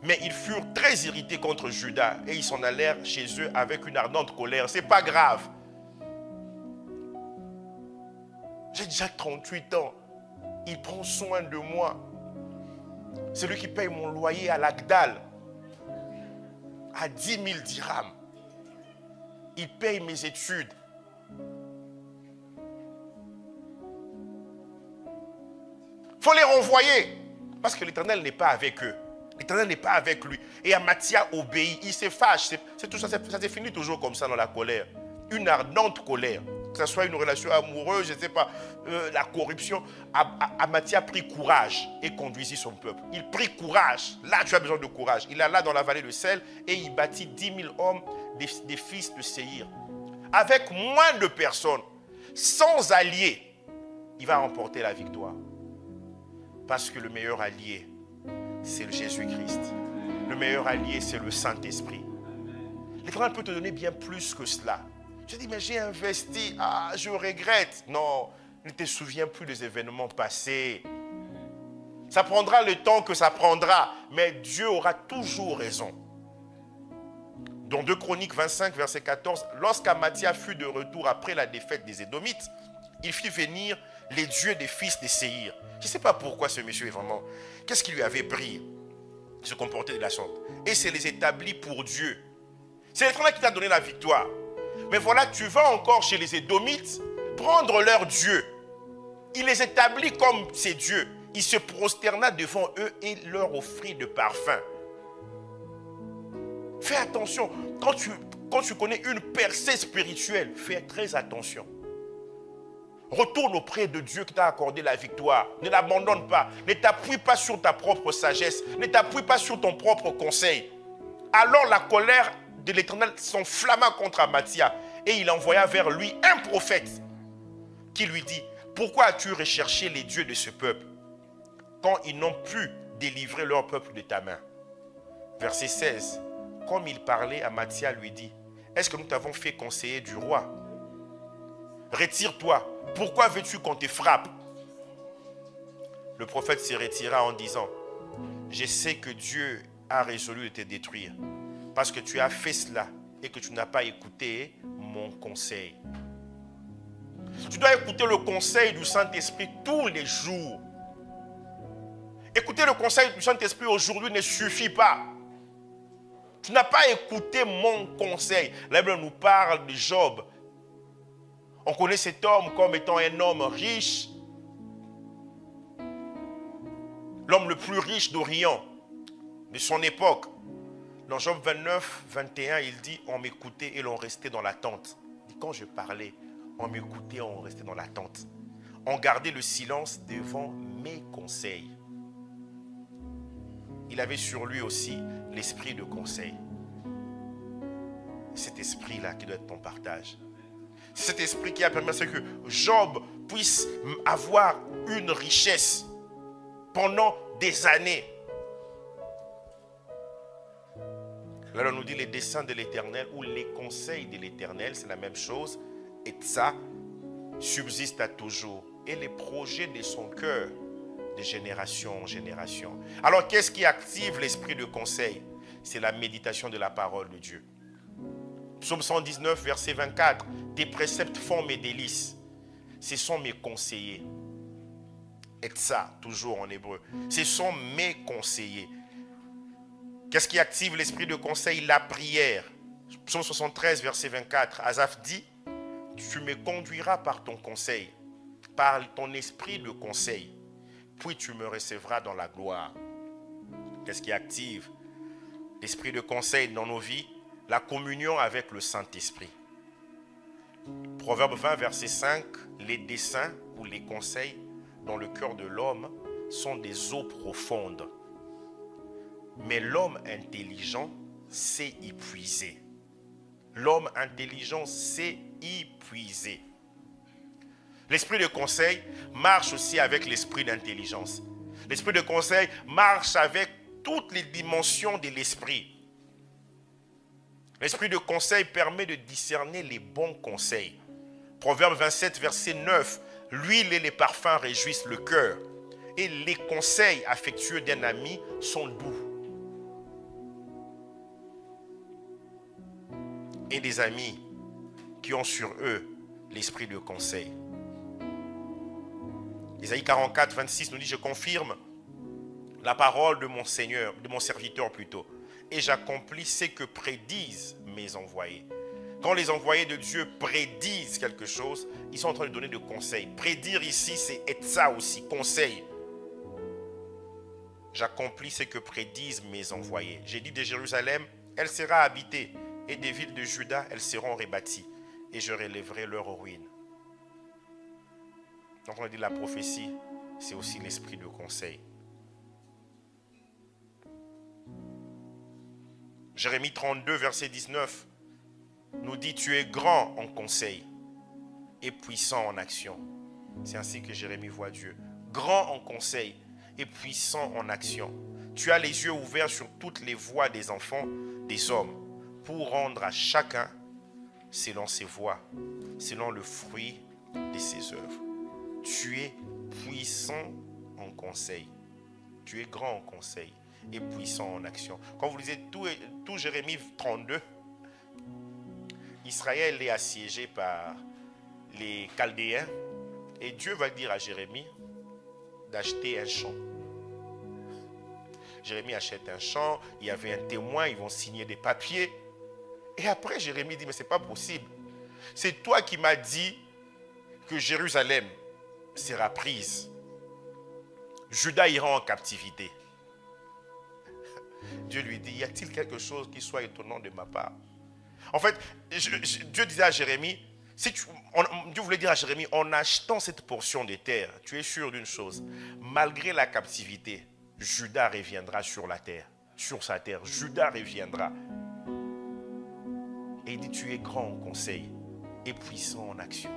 Speaker 1: Mais ils furent très irrités contre Juda et ils s'en allèrent chez eux avec une ardente colère. C'est pas grave. J'ai déjà 38 ans. Il prend soin de moi. Celui qui paye mon loyer à l'Agdal, à 10 000 dirhams. Il paye mes études. Il faut les renvoyer. Parce que l'Éternel n'est pas avec eux. L'Éternel n'est pas avec lui. Et Amathia obéit. Il se fâche. C'est tout ça, ça se finit toujours comme ça dans la colère. Une ardente colère. Que ce soit une relation amoureuse, je ne sais pas, la corruption. Amathia prit courage et conduisit son peuple. Il prit courage. Là, tu as besoin de courage. Il alla dans la vallée de Sel et il bâtit 10 000 hommes des fils de Séhir. Avec moins de personnes, sans alliés, il va remporter la victoire. Parce que le meilleur allié, c'est le Jésus-Christ. Le meilleur allié, c'est le Saint-Esprit. L'Éternel peut te donner bien plus que cela. Je dis, mais j'ai investi, je regrette. Non, ne te souviens plus des événements passés. Ça prendra le temps que ça prendra, mais Dieu aura toujours raison. Dans 2 Chroniques 25, verset 14, lorsqu'Amathia fut de retour après la défaite des Édomites, il fit venir les dieux des fils de Séhir. Je ne sais pas pourquoi ce monsieur est vraiment... Qu'est-ce qui lui avait pris de se comporter de la sorte? Et c'est les établis pour Dieu. C'est l'Éternel qui t'a donné la victoire. Mais voilà, tu vas encore chez les Édomites prendre leurs dieux. Il les établit comme ses dieux. Il se prosterna devant eux et leur offrit de parfum. Fais attention. Quand tu connais une percée spirituelle, fais très attention. Retourne auprès de Dieu qui t'a accordé la victoire. Ne l'abandonne pas. Ne t'appuie pas sur ta propre sagesse. Ne t'appuie pas sur ton propre conseil. Alors la colère de l'Éternel s'enflamma contre Amathia et il envoya vers lui un prophète qui lui dit, pourquoi as-tu recherché les dieux de ce peuple quand ils n'ont pu délivrer leur peuple de ta main? Verset 16. Comme il parlait, Amathia lui dit, est-ce que nous t'avons fait conseiller du roi? Retire-toi. Pourquoi veux-tu qu'on te frappe? Le prophète se retira en disant, je sais que Dieu a résolu de te détruire parce que tu as fait cela et que tu n'as pas écouté mon conseil. Tu dois écouter le conseil du Saint-Esprit tous les jours. Écouter le conseil du Saint-Esprit aujourd'hui ne suffit pas. Tu n'as pas écouté mon conseil. La Bible nous parle de Job. On connaît cet homme comme étant un homme riche. L'homme le plus riche d'Orient, de son époque. Dans Job 29, 21, il dit, on m'écoutait et l'on restait dans l'attente. Quand je parlais, on m'écoutait, on restait dans l'attente. On gardait le silence devant mes conseils. Il avait sur lui aussi l'esprit de conseil. Cet esprit-là qui doit être ton partage. Cet esprit qui a permis à ce que Job puisse avoir une richesse pendant des années. Là, on nous dit les desseins de l'Éternel ou les conseils de l'Éternel, c'est la même chose. Et ça subsiste à toujours. Et les projets de son cœur, de génération en génération. Alors, qu'est-ce qui active l'esprit de conseil? C'est la méditation de la parole de Dieu. Psaume 119, verset 24. Tes préceptes font mes délices. Ce sont mes conseillers. Et ça, toujours en hébreu. Ce sont mes conseillers. Qu'est-ce qui active l'esprit de conseil? La prière. Psaume 73, verset 24. Asaph dit, tu me conduiras par ton conseil, par ton esprit de conseil, puis tu me recevras dans la gloire. Qu'est-ce qui active l'esprit de conseil dans nos vies? La communion avec le Saint-Esprit. Proverbe 20, verset 5, les desseins ou les conseils dans le cœur de l'homme sont des eaux profondes. Mais l'homme intelligent sait y puiser. L'homme intelligent sait y puiser. L'esprit de conseil marche aussi avec l'esprit d'intelligence. L'esprit de conseil marche avec toutes les dimensions de l'esprit. L'esprit de conseil permet de discerner les bons conseils. Proverbe 27, verset 9. L'huile et les parfums réjouissent le cœur. Et les conseils affectueux d'un ami sont doux. Et des amis qui ont sur eux l'esprit de conseil. Isaïe 44, 26 nous dit, je confirme la parole de mon Seigneur, de mon serviteur plutôt, et j'accomplis ce que prédisent mes envoyés. Quand les envoyés de Dieu prédisent quelque chose, ils sont en train de donner des conseils. Prédire ici, c'est être ça aussi, conseil. J'accomplis ce que prédisent mes envoyés. J'ai dit de Jérusalem, elle sera habitée, et des villes de Juda, elles seront rebâties, et je relèverai leurs ruines. Donc on a dit la prophétie, c'est aussi l'esprit de conseil. Jérémie 32, verset 19, nous dit, tu es grand en conseil et puissant en action. C'est ainsi que Jérémie voit Dieu. Grand en conseil et puissant en action. Tu as les yeux ouverts sur toutes les voies des enfants, des hommes, pour rendre à chacun selon ses voies, selon le fruit de ses œuvres. Tu es puissant en conseil. Tu es grand en conseil et puissant en action. Quand vous lisez tout Jérémie 32, Israël est assiégé par les Chaldéens et Dieu va dire à Jérémie d'acheter un champ. Jérémie achète un champ, il y avait un témoin, ils vont signer des papiers. Et après Jérémie dit, mais ce n'est pas possible. C'est toi qui m'as dit que Jérusalem sera prise. Juda ira en captivité. Dieu lui dit, y a-t-il quelque chose qui soit étonnant de ma part? En fait, Dieu disait à Jérémie, Dieu voulait dire à Jérémie, en achetant cette portion de terre, tu es sûr d'une chose, malgré la captivité, Juda reviendra sur la terre, sur sa terre. Juda reviendra. Et il dit, tu es grand en conseil et puissant en action.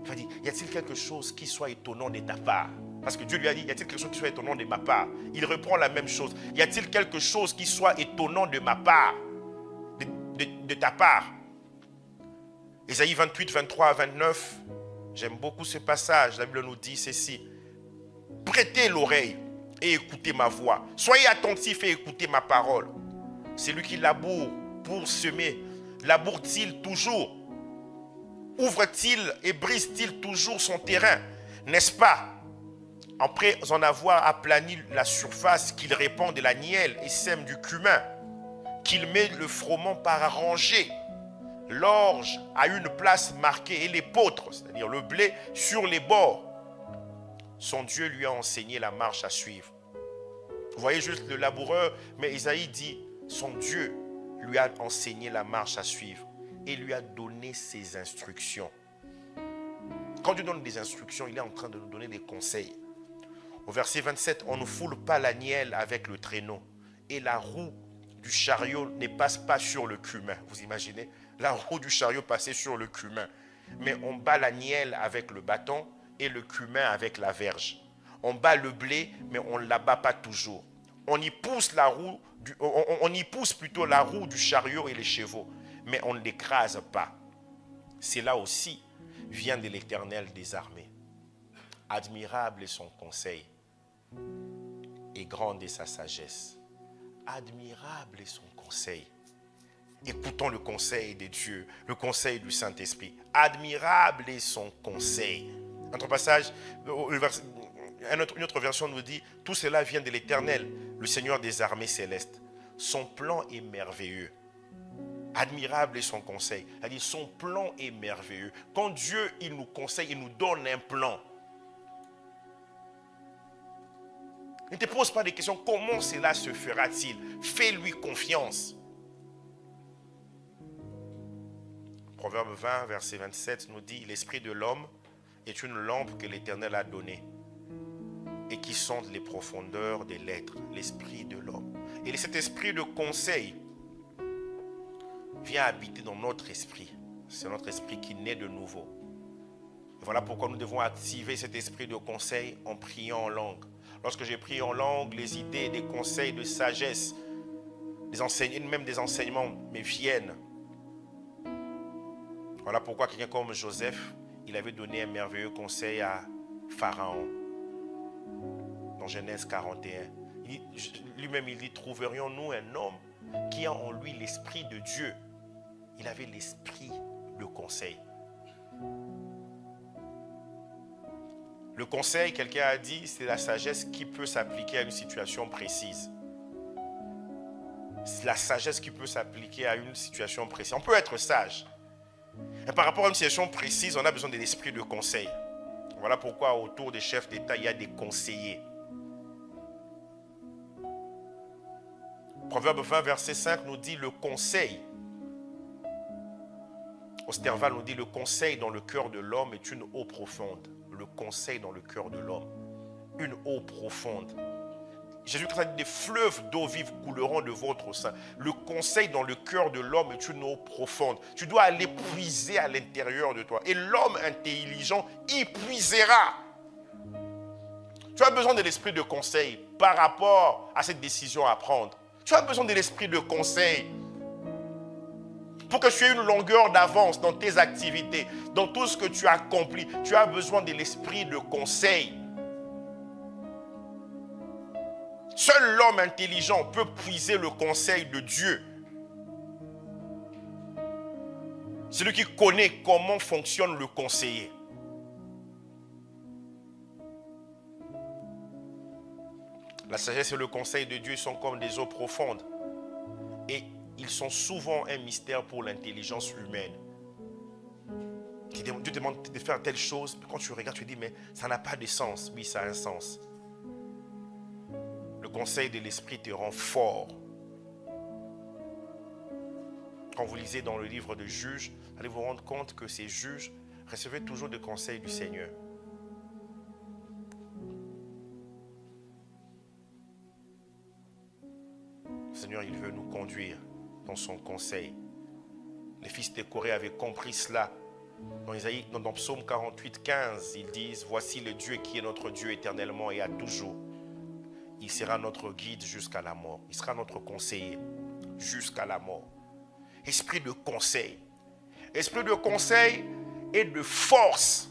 Speaker 1: Il va dire, y a-t-il quelque chose qui soit étonnant de ta part? Parce que Dieu lui a dit, y a-t-il quelque chose qui soit étonnant de ma part? Il reprend la même chose. Y a-t-il quelque chose qui soit étonnant de ma part? De ta part? Ésaïe 28, 23 à 29. J'aime beaucoup ce passage. La Bible nous dit ceci. Prêtez l'oreille et écoutez ma voix. Soyez attentifs et écoutez ma parole. Celui qui laboure pour semer, laboure-t-il toujours? Ouvre-t-il et brise-t-il toujours son terrain? N'est-ce pas? Après en avoir aplani la surface, qu'il répand de la nielle et sème du cumin, qu'il met le froment par rangée, l'orge à une place marquée et l'épeautre, c'est-à-dire le blé, sur les bords. Son Dieu lui a enseigné la marche à suivre. Vous voyez juste le laboureur, mais Isaïe dit, son Dieu lui a enseigné la marche à suivre et lui a donné ses instructions. Quand Dieu donne des instructions, il est en train de nous donner des conseils. Au verset 27, on ne foule pas la nielle avec le traîneau et la roue du chariot ne passe pas sur le cumin. Vous imaginez? La roue du chariot passait sur le cumin. Mais on bat la nielle avec le bâton et le cumin avec la verge. On bat le blé, mais on ne la bat pas toujours. On y pousse plutôt la roue du chariot et les chevaux, mais on ne l'écrase pas. Cela aussi vient de l'Éternel des armées. Admirable est son conseil et grande est sa sagesse. Admirable est son conseil. Écoutons le conseil de Dieu, le conseil du Saint-Esprit. Admirable est son conseil. Notre passage, une autre version nous dit, tout cela vient de l'Éternel, le Seigneur des armées célestes. Son plan est merveilleux. Admirable est son conseil. C'est-à-dire, son plan est merveilleux. Quand Dieu, il nous conseille, il nous donne un plan. Ne te pose pas de questions, comment cela se fera-t-il? Fais-lui confiance. Proverbe 20, verset 27 nous dit, l'esprit de l'homme est une lampe que l'Éternel a donnée et qui sonde les profondeurs des lettres. L'esprit de l'homme. Et cet esprit de conseil vient habiter dans notre esprit. C'est notre esprit qui naît de nouveau. Et voilà pourquoi nous devons activer cet esprit de conseil en priant en langue. Lorsque j'ai prié en langue, les idées, des conseils de sagesse, même des enseignements me viennent. Voilà pourquoi quelqu'un comme Joseph, il avait donné un merveilleux conseil à Pharaon. Dans Genèse 41. Lui-même, il dit, trouverions-nous un homme qui a en lui l'esprit de Dieu? Il avait l'esprit de conseil. Le conseil, quelqu'un a dit, c'est la sagesse qui peut s'appliquer à une situation précise. C'est la sagesse qui peut s'appliquer à une situation précise. On peut être sage. Et par rapport à une situation précise, on a besoin de l'esprit de conseil. Voilà pourquoi autour des chefs d'État, il y a des conseillers. Proverbe 20, verset 5 nous dit le conseil. Osterval nous dit le conseil dans le cœur de l'homme est une eau profonde. Le conseil dans le cœur de l'homme, une eau profonde. Jésus-Christ a dit des fleuves d'eau vive couleront de votre sein. Le conseil dans le cœur de l'homme est une eau profonde. Tu dois aller puiser à l'intérieur de toi. Et l'homme intelligent y puisera. Tu as besoin de l'esprit de conseil par rapport à cette décision à prendre. Tu as besoin de l'esprit de conseil pour que tu aies une longueur d'avance dans tes activités, dans tout ce que tu as accompli. Tu as besoin de l'esprit de conseil. Seul l'homme intelligent peut puiser le conseil de Dieu. Celui qui connaît comment fonctionne le conseiller. La sagesse et le conseil de Dieu sont comme des eaux profondes. Et ils sont souvent un mystère pour l'intelligence humaine. Dieu demande de faire telle chose, quand tu regardes, tu dis, mais ça n'a pas de sens. Oui, ça a un sens. Le conseil de l'esprit te rend fort. Quand vous lisez dans le livre de Juges, allez vous rendre compte que ces juges recevaient toujours des conseils du Seigneur. Le Seigneur, il veut nous conduire dans son conseil. Les fils de Corée avaient compris cela. Dans Psaume 48, 15, ils disent, voici le Dieu qui est notre Dieu éternellement et à toujours. Il sera notre guide jusqu'à la mort. Il sera notre conseiller jusqu'à la mort. Esprit de conseil. Esprit de conseil et de force.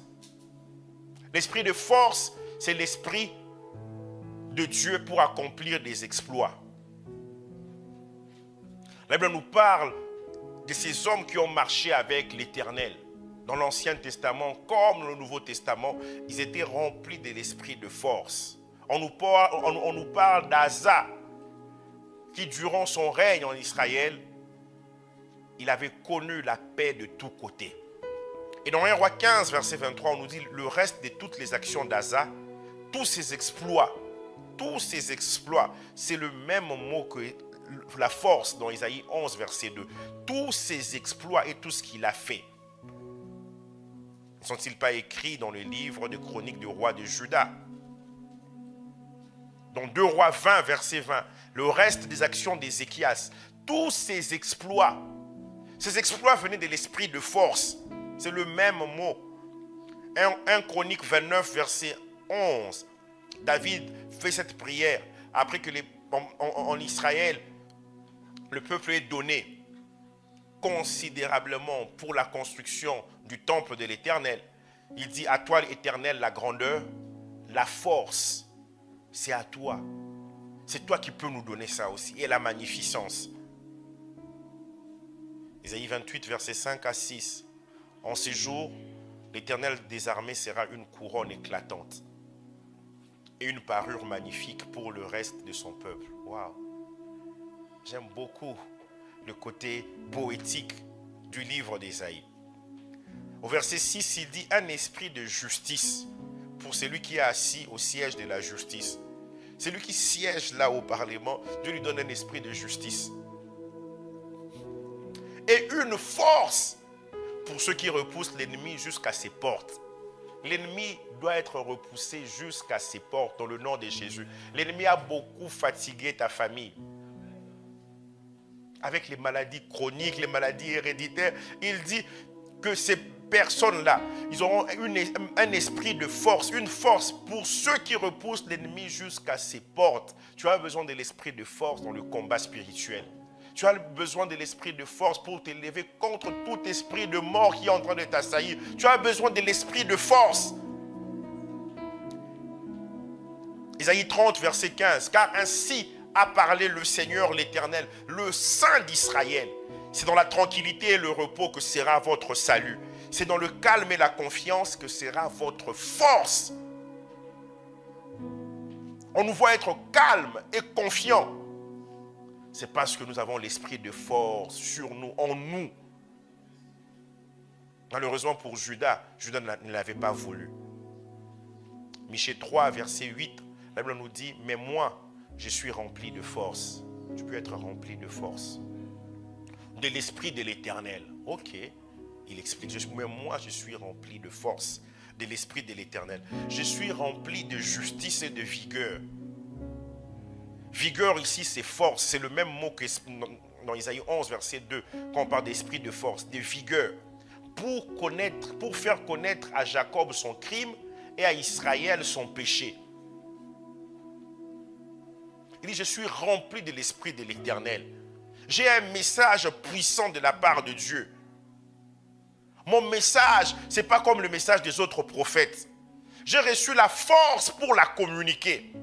Speaker 1: L'esprit de force, c'est l'esprit de Dieu pour accomplir des exploits. La Bible nous parle de ces hommes qui ont marché avec l'Éternel. Dans l'Ancien Testament, comme dans le Nouveau Testament, ils étaient remplis de l'esprit de force. On nous parle d'Asa, qui durant son règne en Israël, il avait connu la paix de tous côtés. Et dans 1 Roi 15, verset 23, on nous dit le reste de toutes les actions d'Asa, tous ses exploits, c'est le même mot que la force dans Isaïe 11, verset 2. Tous ses exploits et tout ce qu'il a fait. Ne sont-ils pas écrits dans le livre de chroniques du roi de Juda? Dans 2 Rois 20, verset 20, le reste des actions d'Ézéchias, tous ses exploits venaient de l'esprit de force. C'est le même mot. 1 Chronique 29, verset 11, David fait cette prière après que en Israël, le peuple est donné considérablement pour la construction du temple de l'Éternel. Il dit à toi l'Éternel la grandeur, la force, c'est à toi. C'est toi qui peux nous donner ça aussi. Et la magnificence. Isaïe 28, versets 5 à 6. En ces jours, l'Éternel des armées sera une couronne éclatante et une parure magnifique pour le reste de son peuple. Waouh! J'aime beaucoup le côté poétique du livre d'Ésaïe. Au verset 6, il dit un esprit de justice pour celui qui est assis au siège de la justice. Celui qui siège là au Parlement, Dieu lui donne un esprit de justice. Et une force pour ceux qui repoussent l'ennemi jusqu'à ses portes. L'ennemi doit être repoussé jusqu'à ses portes dans le nom de Jésus. L'ennemi a beaucoup fatigué ta famille. Avec les maladies chroniques, les maladies héréditaires, il dit que ces personnes-là, ils auront un esprit de force, une force pour ceux qui repoussent l'ennemi jusqu'à ses portes. Tu as besoin de l'esprit de force dans le combat spirituel. Tu as besoin de l'esprit de force pour t'élever contre tout esprit de mort qui est en train de t'assaillir. Tu as besoin de l'esprit de force. Isaïe 30, verset 15. Car ainsi a parlé le Seigneur l'Éternel, le Saint d'Israël. C'est dans la tranquillité et le repos que sera votre salut. C'est dans le calme et la confiance que sera votre force. on nous voit être calme et confiant. C'est parce que nous avons l'esprit de force sur nous, en nous. Malheureusement pour Judas, Judas ne l'avait pas voulu. Michée 3, verset 8, la Bible nous dit, mais moi, je suis rempli de force. Tu peux être rempli de force. De l'esprit de l'Éternel. Ok, il explique, mais moi, je suis rempli de force. De l'esprit de l'Éternel. Je suis rempli de justice et de vigueur. Vigueur ici, c'est force. C'est le même mot que dans Isaïe 11, verset 2, quand on parle d'esprit de force, de vigueur. Pour faire connaître à Jacob son crime et à Israël son péché. Il dit, je suis rempli de l'esprit de l'Éternel. J'ai un message puissant de la part de Dieu. Mon message, ce n'est pas comme le message des autres prophètes. J'ai reçu la force pour la communiquer.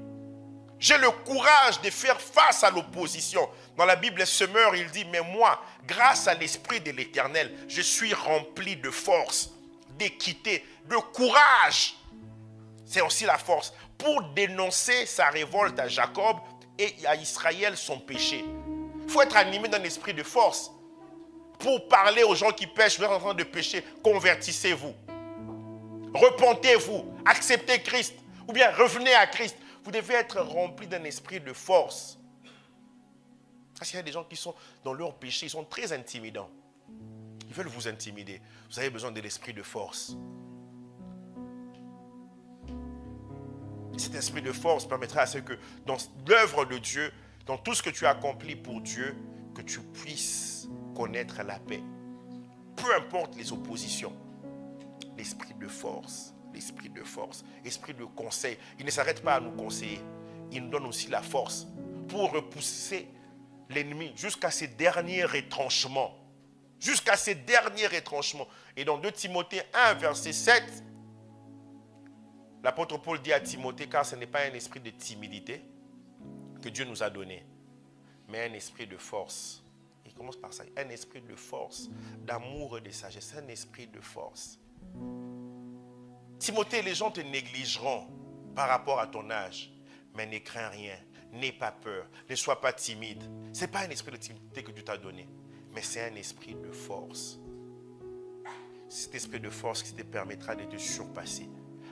Speaker 1: J'ai le courage de faire face à l'opposition. Dans la Bible, semeur, il dit, mais moi, grâce à l'esprit de l'Éternel, je suis rempli de force, d'équité, de courage. C'est aussi la force pour dénoncer sa révolte à Jacob et à Israël son péché. Il faut être animé d'un esprit de force pour parler aux gens qui pêchent, vous êtes en train de pécher, convertissez-vous. Repentez-vous, acceptez Christ, ou bien revenez à Christ. Vous devez être rempli d'un esprit de force. Parce qu'il y a des gens qui sont dans leur péché, ils sont très intimidants. Ils veulent vous intimider. Vous avez besoin de l'esprit de force. Cet esprit de force permettra à ce que dans l'œuvre de Dieu, dans tout ce que tu accomplis pour Dieu, que tu puisses connaître la paix. Peu importe les oppositions. L'esprit de force. L'esprit de force, esprit de conseil. Il ne s'arrête pas à nous conseiller. Il nous donne aussi la force pour repousser l'ennemi jusqu'à ses derniers retranchements. Jusqu'à ses derniers retranchements. Et dans 2 Timothée 1, verset 7, l'apôtre Paul dit à Timothée, car ce n'est pas un esprit de timidité que Dieu nous a donné, mais un esprit de force. Il commence par ça. Un esprit de force, d'amour et de sagesse. Un esprit de force. Timothée, les gens te négligeront par rapport à ton âge. Mais ne crains rien, n'aie pas peur, ne sois pas timide. Ce n'est pas un esprit de timidité que Dieu t'a donné, mais c'est un esprit de force. Cet esprit de force qui te permettra de te surpasser.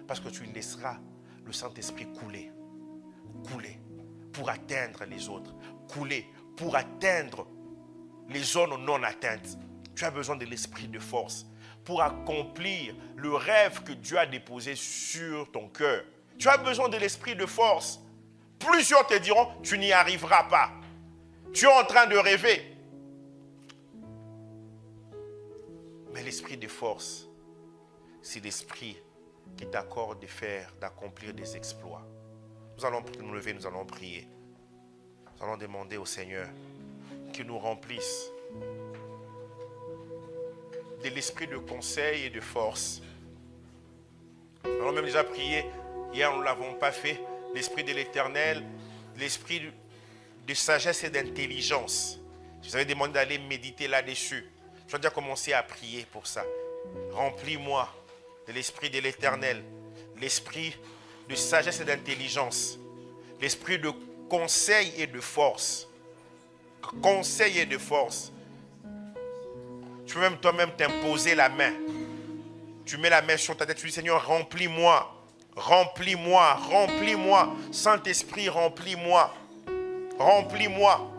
Speaker 1: Parce que tu laisseras le Saint-Esprit couler. Couler pour atteindre les autres. Couler pour atteindre les zones non atteintes. Tu as besoin de l'esprit de force pour accomplir le rêve que Dieu a déposé sur ton cœur. Tu as besoin de l'esprit de force. Plusieurs te diront, tu n'y arriveras pas. Tu es en train de rêver. Mais l'esprit de force, c'est l'esprit qui t'accorde d'accomplir des exploits. Nous allons nous lever, nous allons prier. Nous allons demander au Seigneur qu'il nous remplisse de l'esprit de conseil et de force. Nous avons même déjà prié, hier nous ne l'avons pas fait, l'esprit de l'Éternel, l'esprit de sagesse et d'intelligence. Je vous avais demandé d'aller méditer là-dessus. Je vais déjà commencer à prier pour ça. Remplis-moi de l'esprit de l'Éternel, l'esprit de sagesse et d'intelligence, l'esprit de conseil et de force. Conseil et de force. Tu peux même toi-même t'imposer la main. Tu mets la main sur ta tête, tu dis Seigneur, remplis-moi, remplis-moi, remplis-moi. Saint-Esprit, remplis-moi, remplis-moi.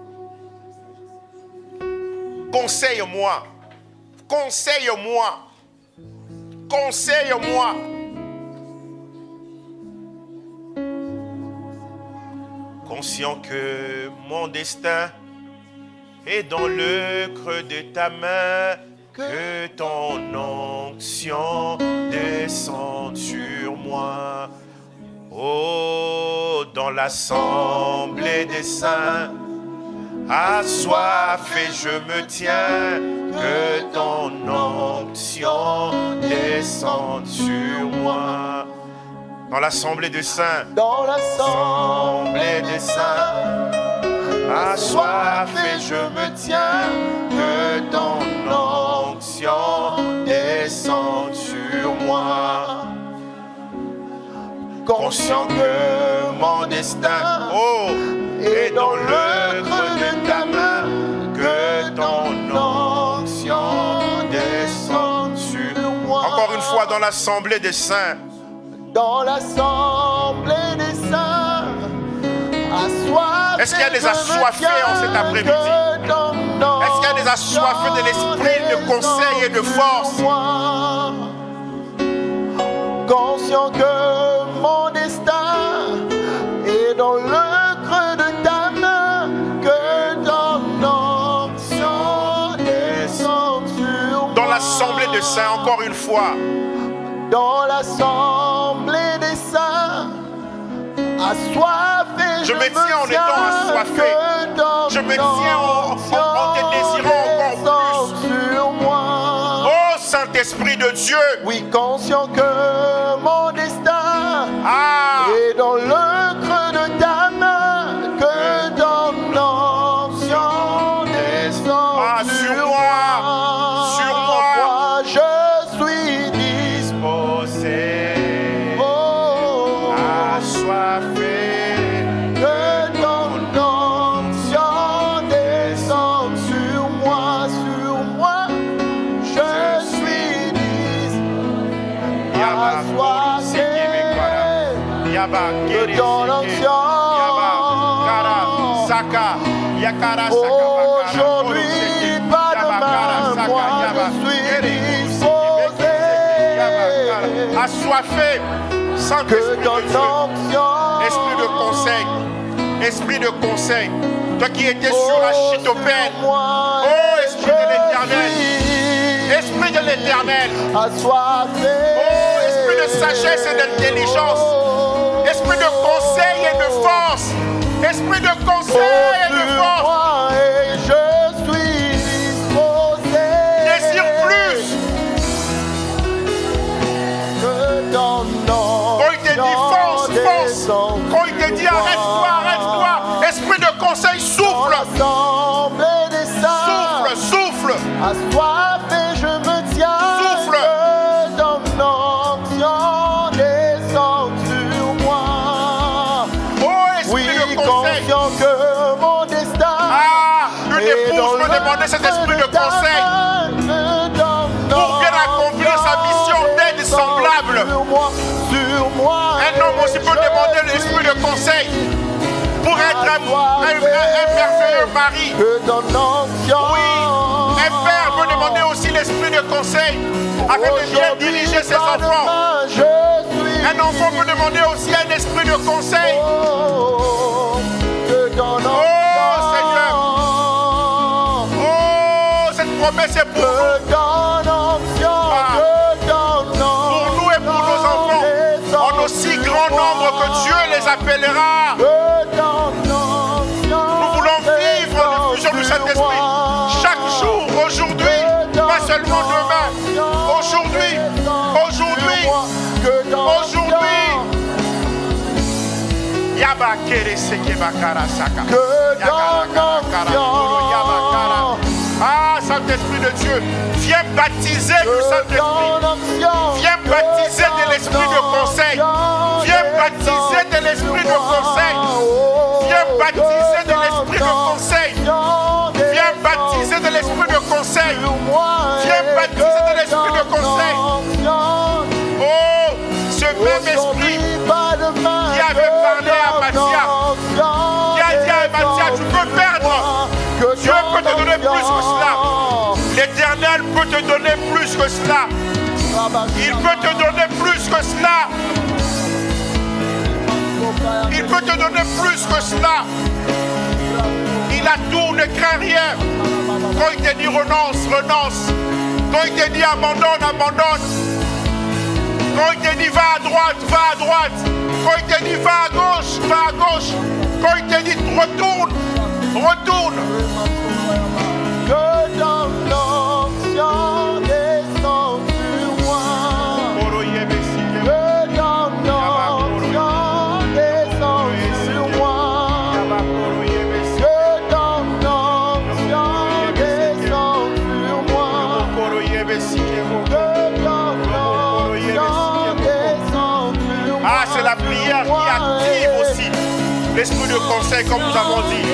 Speaker 1: Conseille-moi, conseille-moi, conseille-moi. Conscient que mon destin est dans le creux de ta main, que ton onction descende sur moi. Oh, dans l'assemblée des saints, assoiffé je me tiens, que ton onction descende sur moi. Dans l'assemblée des saints,
Speaker 2: dans l'assemblée des saints,
Speaker 1: assoiffé je me tiens, que ton onction descende sur moi. Conscient que mon destin, oh, est dans le creux de ta main, que ton onction descende sur moi. Encore une fois, dans l'assemblée des saints.
Speaker 2: Dans l'assemblée des saints, assoiffés.
Speaker 1: Est-ce qu'il y a des assoiffés en cet après-midi? Est-ce qu'il y a des assoiffés de l'esprit de conseil et de force?
Speaker 2: Conscient que mon destin est dans le creux de ta main, que ton onction descende sur moi.
Speaker 1: Dans l'assemblée des saints, encore une fois.
Speaker 2: Dans l'assemblée des saints, assoiffé,
Speaker 1: je me tiens en étant assoiffé. Je me tiens en te désirant encore plus. Oh Saint-Esprit de Dieu.
Speaker 2: Oui, conscient que mon destin est dans le creux de ta main, que ton onction descend sur moi.
Speaker 1: Sur moi.
Speaker 2: Je suis disposé.
Speaker 1: Assoiffé.
Speaker 2: Que ton onction descende sur moi, je suis disposé. Assoiffé. Que ton onction. Aujourd'hui, pas demain, moi je suis disposé.
Speaker 1: Assoiffé, Saint-Esprit de Dieu, esprit de conseil, esprit de conseil, toi qui étais sur la chitopène, oh esprit de l'éternel, esprit de l'éternel, oh esprit de sagesse et d'intelligence, esprit de conseil et de force, esprit de conseil et de force,
Speaker 2: je suis disposé.
Speaker 1: Désire plus. Quand il te dit fonce, fonce. Quand il te dit arrête-toi, arrête-toi. Esprit de conseil, souffle. Souffle, souffle.
Speaker 2: Assoiffé, je me tiens.
Speaker 1: Souffle.
Speaker 2: Que ton onction descende sur moi.
Speaker 1: Oh, esprit de conseil.
Speaker 2: Conscient que mon destin.
Speaker 1: Une épouse peut demander cet esprit de conseil pour bien accomplir sa mission d'aide semblable. Un homme aussi peut demander l'esprit de conseil pour être un merveilleux mari. Oui, un père peut demander aussi l'esprit de conseil afin de bien diriger ses enfants. Un enfant peut demander aussi un esprit de conseil. Oh Seigneur, oh cette promesse est pour nous. Pour nous et pour nos enfants, en aussi grand nombre que Dieu les appellera. Nous voulons vivre l'effusion du Saint-Esprit chaque jour, aujourd'hui, pas seulement demain. Aujourd'hui, aujourd'hui, aujourd'hui. Yaba kere seke bakara saka. Ah, Saint-Esprit de Dieu, viens baptiser du Saint-Esprit. Viens baptiser de l'esprit de conseil. Viens baptiser de l'esprit de conseil. Viens baptiser de l'esprit de conseil. Viens baptiser de l'esprit de conseil. Viens baptiser de l'esprit de conseil. Oh, ce même esprit qui avait parlé à Mathia, qui a dit à Mathia, tu peux perdre. Dieu peut te donner plus que cela. L'Éternel peut te donner plus que cela. Il peut te donner plus que cela. Il peut te donner plus que cela. Il a tout, ne crains rien. Quand il te dit renonce, renonce. Quand il te dit abandonne, abandonne. Quand il te dit va à droite, va à droite. Quand il te dit va à gauche, va à gauche. Quand il te dit retourne, retourne.
Speaker 2: Que ton onction descende sur moi. Que ton onction descende sur moi. Que ton onction descende sur moi. Que ton onction descende sur moi.
Speaker 1: Ah, c'est la prière qui active aussi l'esprit de conseil, comme nous avons dit.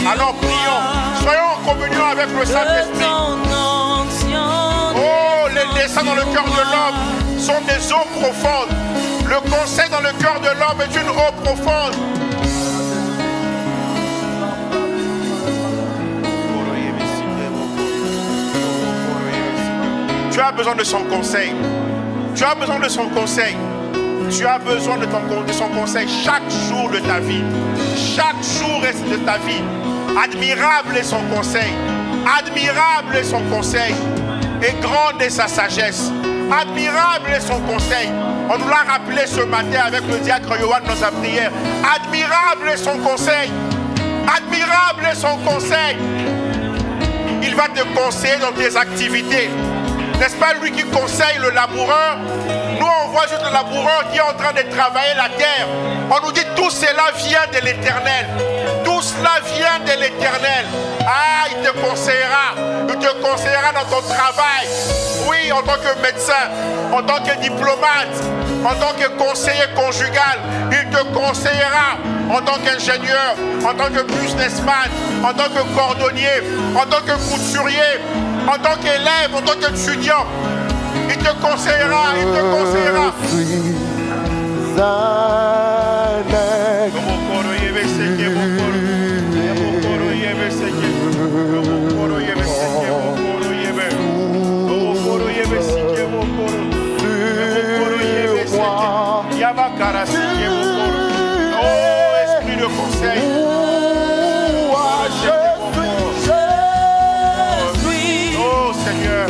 Speaker 1: Alors prions, soyons en communion avec le Saint-Esprit. Oh, les desseins dans le cœur de l'homme sont des eaux profondes. Le conseil dans le cœur de l'homme est une eau profonde. Tu as besoin de son conseil. Tu as besoin de son conseil. Tu as besoin de son conseil chaque jour de ta vie. Chaque jour de ta vie. Admirable est son conseil. Admirable est son conseil. Et grande est sa sagesse. Admirable est son conseil. On nous l'a rappelé ce matin avec le diacre Yohan dans sa prière. Admirable est son conseil. Admirable est son conseil. Il va te conseiller dans tes activités. N'est-ce pas lui qui conseille le laboureur? Nous, on voit juste le laboureur qui est en train de travailler la terre. On nous dit tout cela vient de l'Éternel. Tout cela vient de l'Éternel. Ah, il te conseillera. Il te conseillera dans ton travail. Oui, en tant que médecin, en tant que diplomate, en tant que conseiller conjugal. Il te conseillera en tant qu'ingénieur, en tant que businessman, en tant que cordonnier, en tant que couturier, en tant qu'élève, en tant qu'étudiant. Il te conseillera, il te conseillera. Oh, esprit de conseil. Oh Seigneur.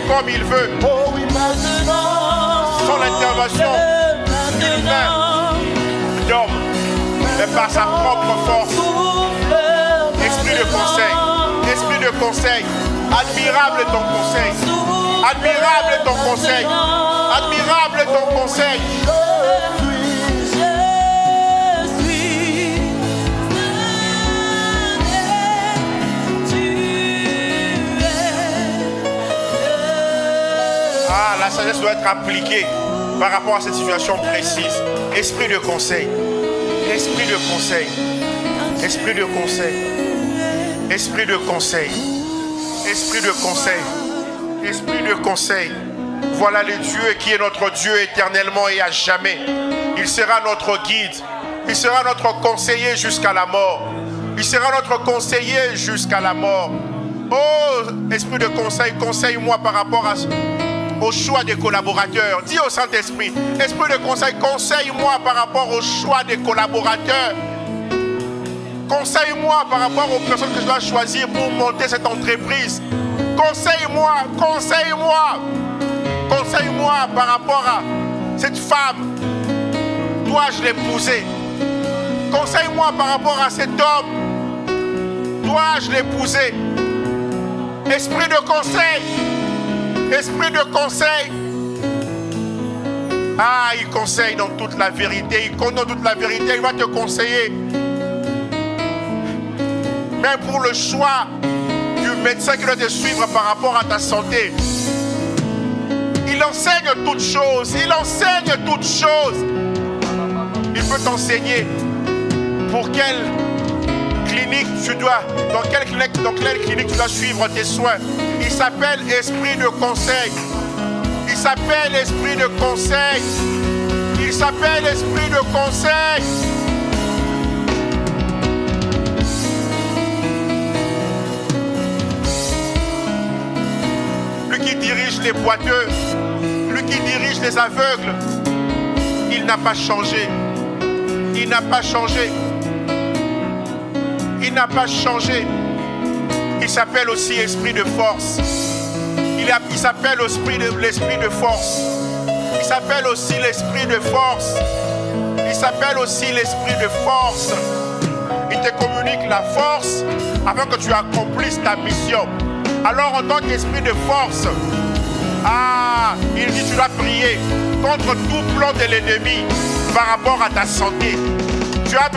Speaker 1: Comme il veut, sans l'intervention humaine d'homme, mais par sa propre force. Esprit de conseil, esprit de conseil, admirable est ton conseil, admirable est ton conseil, admirable est ton conseil. Ah, la sagesse doit être appliquée par rapport à cette situation précise. Esprit de conseil. Esprit de conseil. Esprit de conseil. Esprit de conseil. Esprit de conseil. Esprit de conseil. Voilà le Dieu qui est notre Dieu éternellement et à jamais. Il sera notre guide. Il sera notre conseiller jusqu'à la mort. Il sera notre conseiller jusqu'à la mort. Oh, esprit de conseil, conseille-moi par rapport au choix des collaborateurs. Dis au Saint-Esprit, esprit de conseil, conseille-moi par rapport au choix des collaborateurs. Conseille-moi par rapport aux personnes que je dois choisir pour monter cette entreprise. Conseille-moi, conseille-moi. Conseille-moi par rapport à cette femme. Dois-je l'épouser? Conseille-moi par rapport à cet homme. Dois-je l'épouser? Esprit de conseil. Esprit de conseil. Ah, il conseille dans toute la vérité. Il connaît toute la vérité. Il va te conseiller. Même pour le choix du médecin qui doit te suivre par rapport à ta santé. Il enseigne toutes choses. Il enseigne toutes choses. Il peut t'enseigner pour quelle clinique tu dois, dans quelle clinique tu dois suivre tes soins. Il s'appelle esprit de conseil. Il s'appelle esprit de conseil. Il s'appelle esprit de conseil. Lui qui dirige les boiteux, lui qui dirige les aveugles, il n'a pas changé. Il n'a pas changé. Il n'a pas changé. Il s'appelle aussi esprit de force. Il s'appelle l'esprit de force. Il s'appelle aussi l'esprit de force. Il s'appelle aussi l'esprit de force. Il te communique la force afin que tu accomplisses ta mission. Alors en tant qu'esprit de force, il dit tu dois prier contre tout plan de l'ennemi par rapport à ta santé. Tu as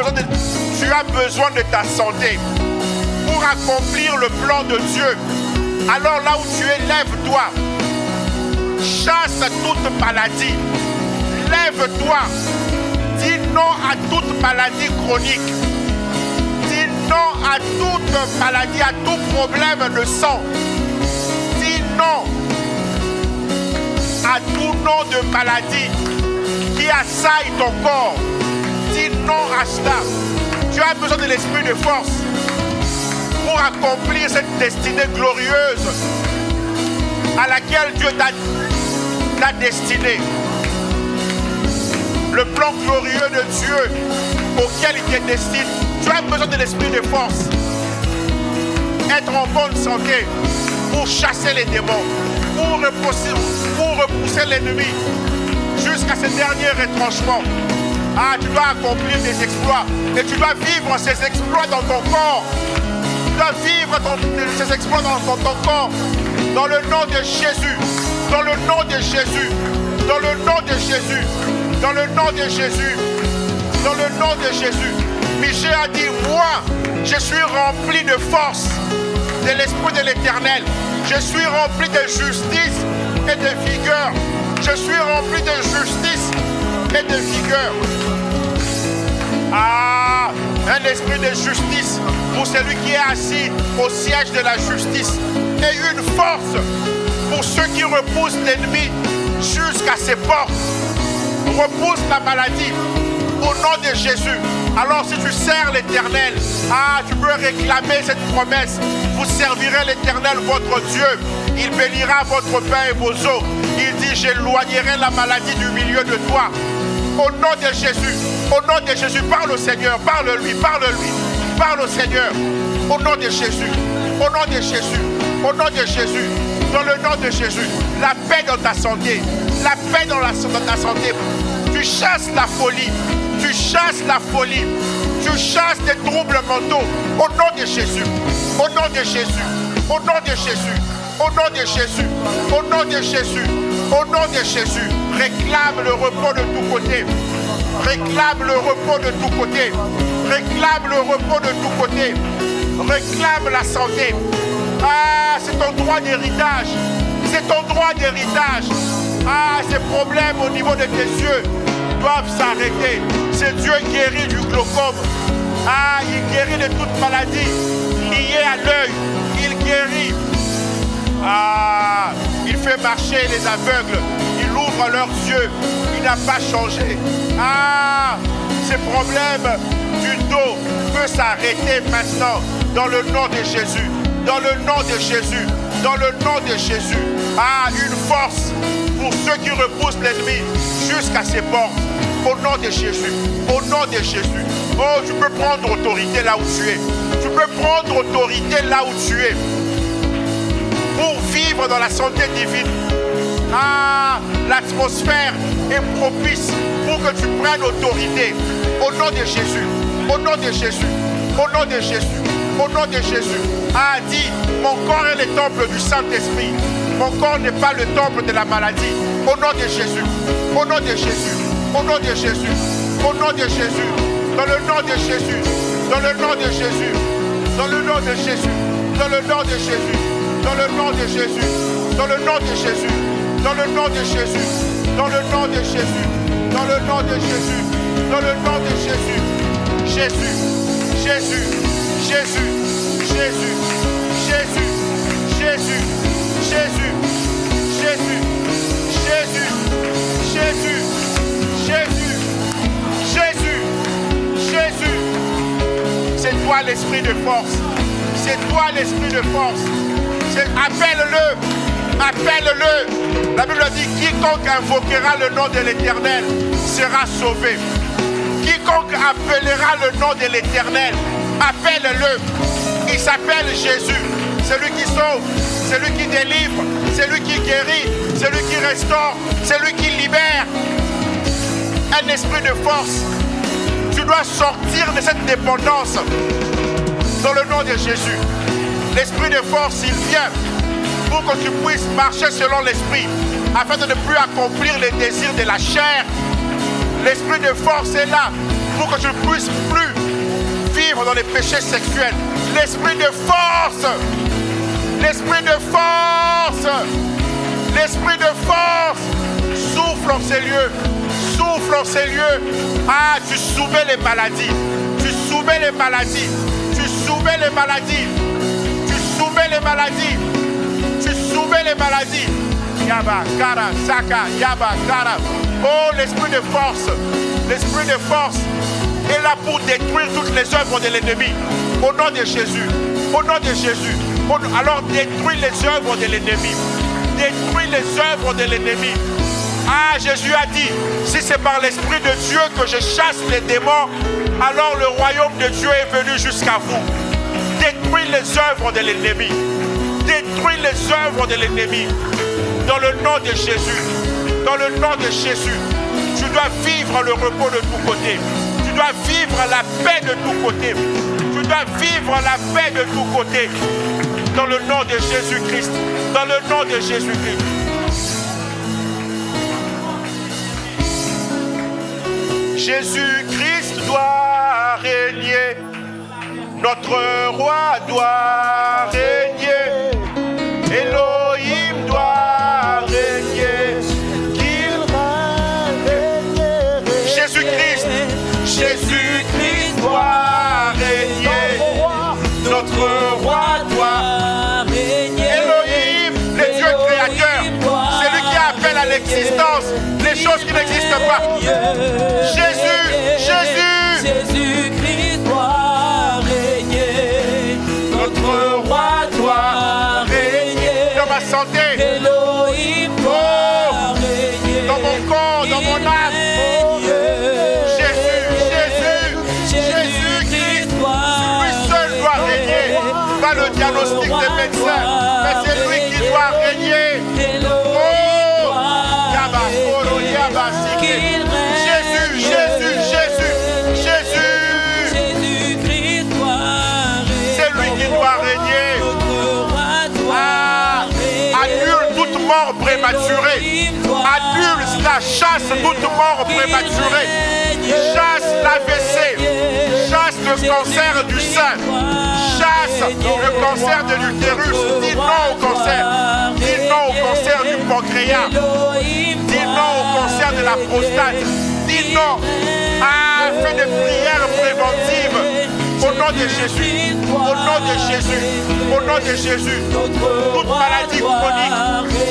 Speaker 1: besoin de ta santé pour accomplir le plan de Dieu. Alors là où tu es, lève-toi. Chasse toute maladie. Lève-toi. Dis non à toute maladie chronique. Dis non à toute maladie, à tout problème de sang. Dis non à tout nom de maladie qui assaille ton corps. Dis non à cela. Tu as besoin de l'esprit de force pour accomplir cette destinée glorieuse à laquelle Dieu t'a destiné. Le plan glorieux de Dieu auquel il te destine. Tu as besoin de l'esprit de force. Être en bonne santé pour chasser les démons, pour repousser l'ennemi jusqu'à ce dernier retranchement. Tu dois accomplir des exploits et tu dois vivre ces exploits dans ton corps. Tu dois vivre ces exploits dans ton corps. Dans le nom de Jésus. Dans le nom de Jésus. Dans le nom de Jésus. Dans le nom de Jésus. Dans le nom de Jésus. Michée a dit, moi, je suis rempli de force de l'Esprit de l'Éternel. Je suis rempli de justice et de vigueur. Je suis rempli de justice et de vigueur. Un esprit de justice pour celui qui est assis au siège de la justice. Et une force pour ceux qui repoussent l'ennemi jusqu'à ses portes. Repousse la maladie au nom de Jésus. Alors si tu sers l'Éternel, tu peux réclamer cette promesse. Vous servirez l'Éternel votre Dieu. Il bénira votre pain et vos eaux. Il dit, j'éloignerai la maladie du milieu de toi. Au nom de Jésus, au nom de Jésus, parle au Seigneur, parle-lui, parle-lui, parle au Seigneur. Au nom de Jésus, au nom de Jésus, au nom de Jésus, dans le nom de Jésus, la paix dans ta santé, la paix dans ta santé. Tu chasses la folie, tu chasses la folie, tu chasses des troubles mentaux. Au nom de Jésus, au nom de Jésus, au nom de Jésus, au nom de Jésus, au nom de Jésus, au nom de Jésus, réclame le repos de tous côtés. Réclame le repos de tous côtés. Réclame le repos de tous côtés. Réclame la santé. C'est ton droit d'héritage. C'est ton droit d'héritage. Ces problèmes au niveau de tes yeux doivent s'arrêter. C'est Dieu qui guérit du glaucome. Il guérit de toute maladie liée à l'œil. Il guérit. Il fait marcher les aveugles. Il ouvre leurs yeux. Il n'a pas changé. Ces problèmes du dos peuvent s'arrêter maintenant. Dans le nom de Jésus. Dans le nom de Jésus. Dans le nom de Jésus. Une force pour ceux qui repoussent l'ennemi jusqu'à ses portes. Au nom de Jésus. Au nom de Jésus. Oh, tu peux prendre autorité là où tu es. Tu peux prendre autorité là où tu es. Pour vivre dans la santé divine. L'atmosphère est propice pour que tu prennes autorité. Au nom de Jésus. Au nom de Jésus. Au nom de Jésus. Au nom de Jésus. Dit, mon corps est le temple du Saint-Esprit. Mon corps n'est pas le temple de la maladie. Au nom de Jésus. Au nom de Jésus. Au nom de Jésus. Au nom de Jésus. Dans le nom de Jésus. Dans le nom de Jésus. Dans le nom de Jésus. Dans le nom de Jésus. Dans le nom de Jésus. Dans le nom de Jésus. Dans le nom de Jésus. Dans le nom de Jésus. Dans le nom de Jésus. Dans le nom de Jésus. Jésus. Jésus. Jésus. Jésus. Jésus. Jésus. Jésus. Jésus. Jésus. Jésus. Jésus. l'esprit de force. C'est toi l'esprit de force. Appelle-le. Appelle-le. La Bible dit, quiconque invoquera le nom de l'Éternel sera sauvé. Quiconque appellera le nom de l'Éternel, appelle-le. Il s'appelle Jésus. C'est lui qui sauve, c'est lui qui délivre, c'est lui qui guérit, c'est lui qui restaure, c'est lui qui libère. Un esprit de force. Tu dois sortir de cette dépendance dans le nom de Jésus. L'esprit de force, il vient pour que tu puisses marcher selon l'esprit, afin de ne plus accomplir les désirs de la chair. L'esprit de force est là pour que tu ne puisses plus vivre dans les péchés sexuels. L'esprit de force, l'esprit de force, l'esprit de force souffle en ces lieux, souffle en ces lieux. Ah, tu soumets les maladies, tu soumets les maladies, tu soumets les maladies, tu soumets les maladies, tu soumets les maladies. Yaba, Kara, Saka, Yaba, Kara. Oh, l'esprit de force est là pour détruire toutes les œuvres de l'ennemi. Au nom de Jésus, au nom de Jésus. Alors détruis les œuvres de l'ennemi. Détruis les œuvres de l'ennemi. Ah, Jésus a dit, si c'est par l'Esprit de Dieu que je chasse les démons, alors le royaume de Dieu est venu jusqu'à vous. Détruis les œuvres de l'ennemi. Détruis les œuvres de l'ennemi. Dans le nom de Jésus. Dans le nom de Jésus. Tu dois vivre le repos de tous côtés. Tu dois vivre la paix de tous côtés. Tu dois vivre la paix de tous côtés. Dans le nom de Jésus-Christ. Dans le nom de Jésus-Christ. Jésus-Christ doit régner. Notre roi doit régner. Elohim doit régner. Qu'il règne. Jésus-Christ. Jésus-Christ doit régner. Notre roi doit régner. Elohim, le Dieu créateur. C'est lui qui appelle à l'existence les choses qui n'existent pas. Jésus, Jésus.
Speaker 3: Jésus-Christ doit régner. Notre roi doit régner.
Speaker 1: Dans ma santé.
Speaker 3: Elohim doit régner.
Speaker 1: Dans mon corps, dans mon âme. Le diagnostic des médecins, mais c'est lui qui doit régner. Oh, Yaba, Koro, Yaba, Sike. Jésus, Jésus, Jésus, Jésus.
Speaker 3: Jésus-Christ doit régner.
Speaker 1: C'est lui qui doit régner. Ah, annule toute mort prématurée. Annule cela, chasse toute mort prématurée. Chasse l'AVC. Chasse le cancer du sein. Chasse le cancer de l'utérus. Dis non au cancer. Dis non au cancer du pancréas. Dis non au cancer de la prostate. Dis non. Ah, fais des prières préventives. Au nom de Jésus. Au nom de Jésus. Au nom de Jésus. Toute maladie chronique.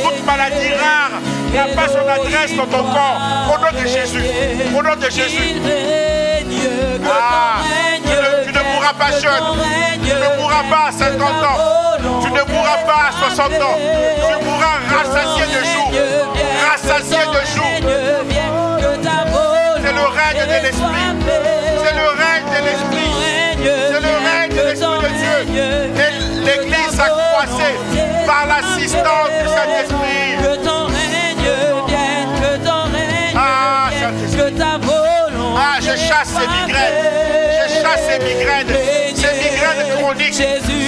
Speaker 1: Toute maladie rare. N'a pas son adresse dans ton corps. Au nom de Jésus. Au nom de Jésus. Ah, tu ne mourras pas jeune. Tu ne mourras pas à 50 ans. Tu ne mourras pas à 60 ans. Tu mourras rassasié de jours. Rassasié de jours. C'est le règne de l'esprit. C'est le règne de l'esprit. C'est le règne de l'esprit de Dieu. Et l'église a croissé par l'assistance du Saint-Esprit.
Speaker 3: Que ton règne vienne, que ton règne vienne, que ta volonté.
Speaker 1: Ah, je chasse ces migraines. Je chasse ces migraines. Ces migraines chroniques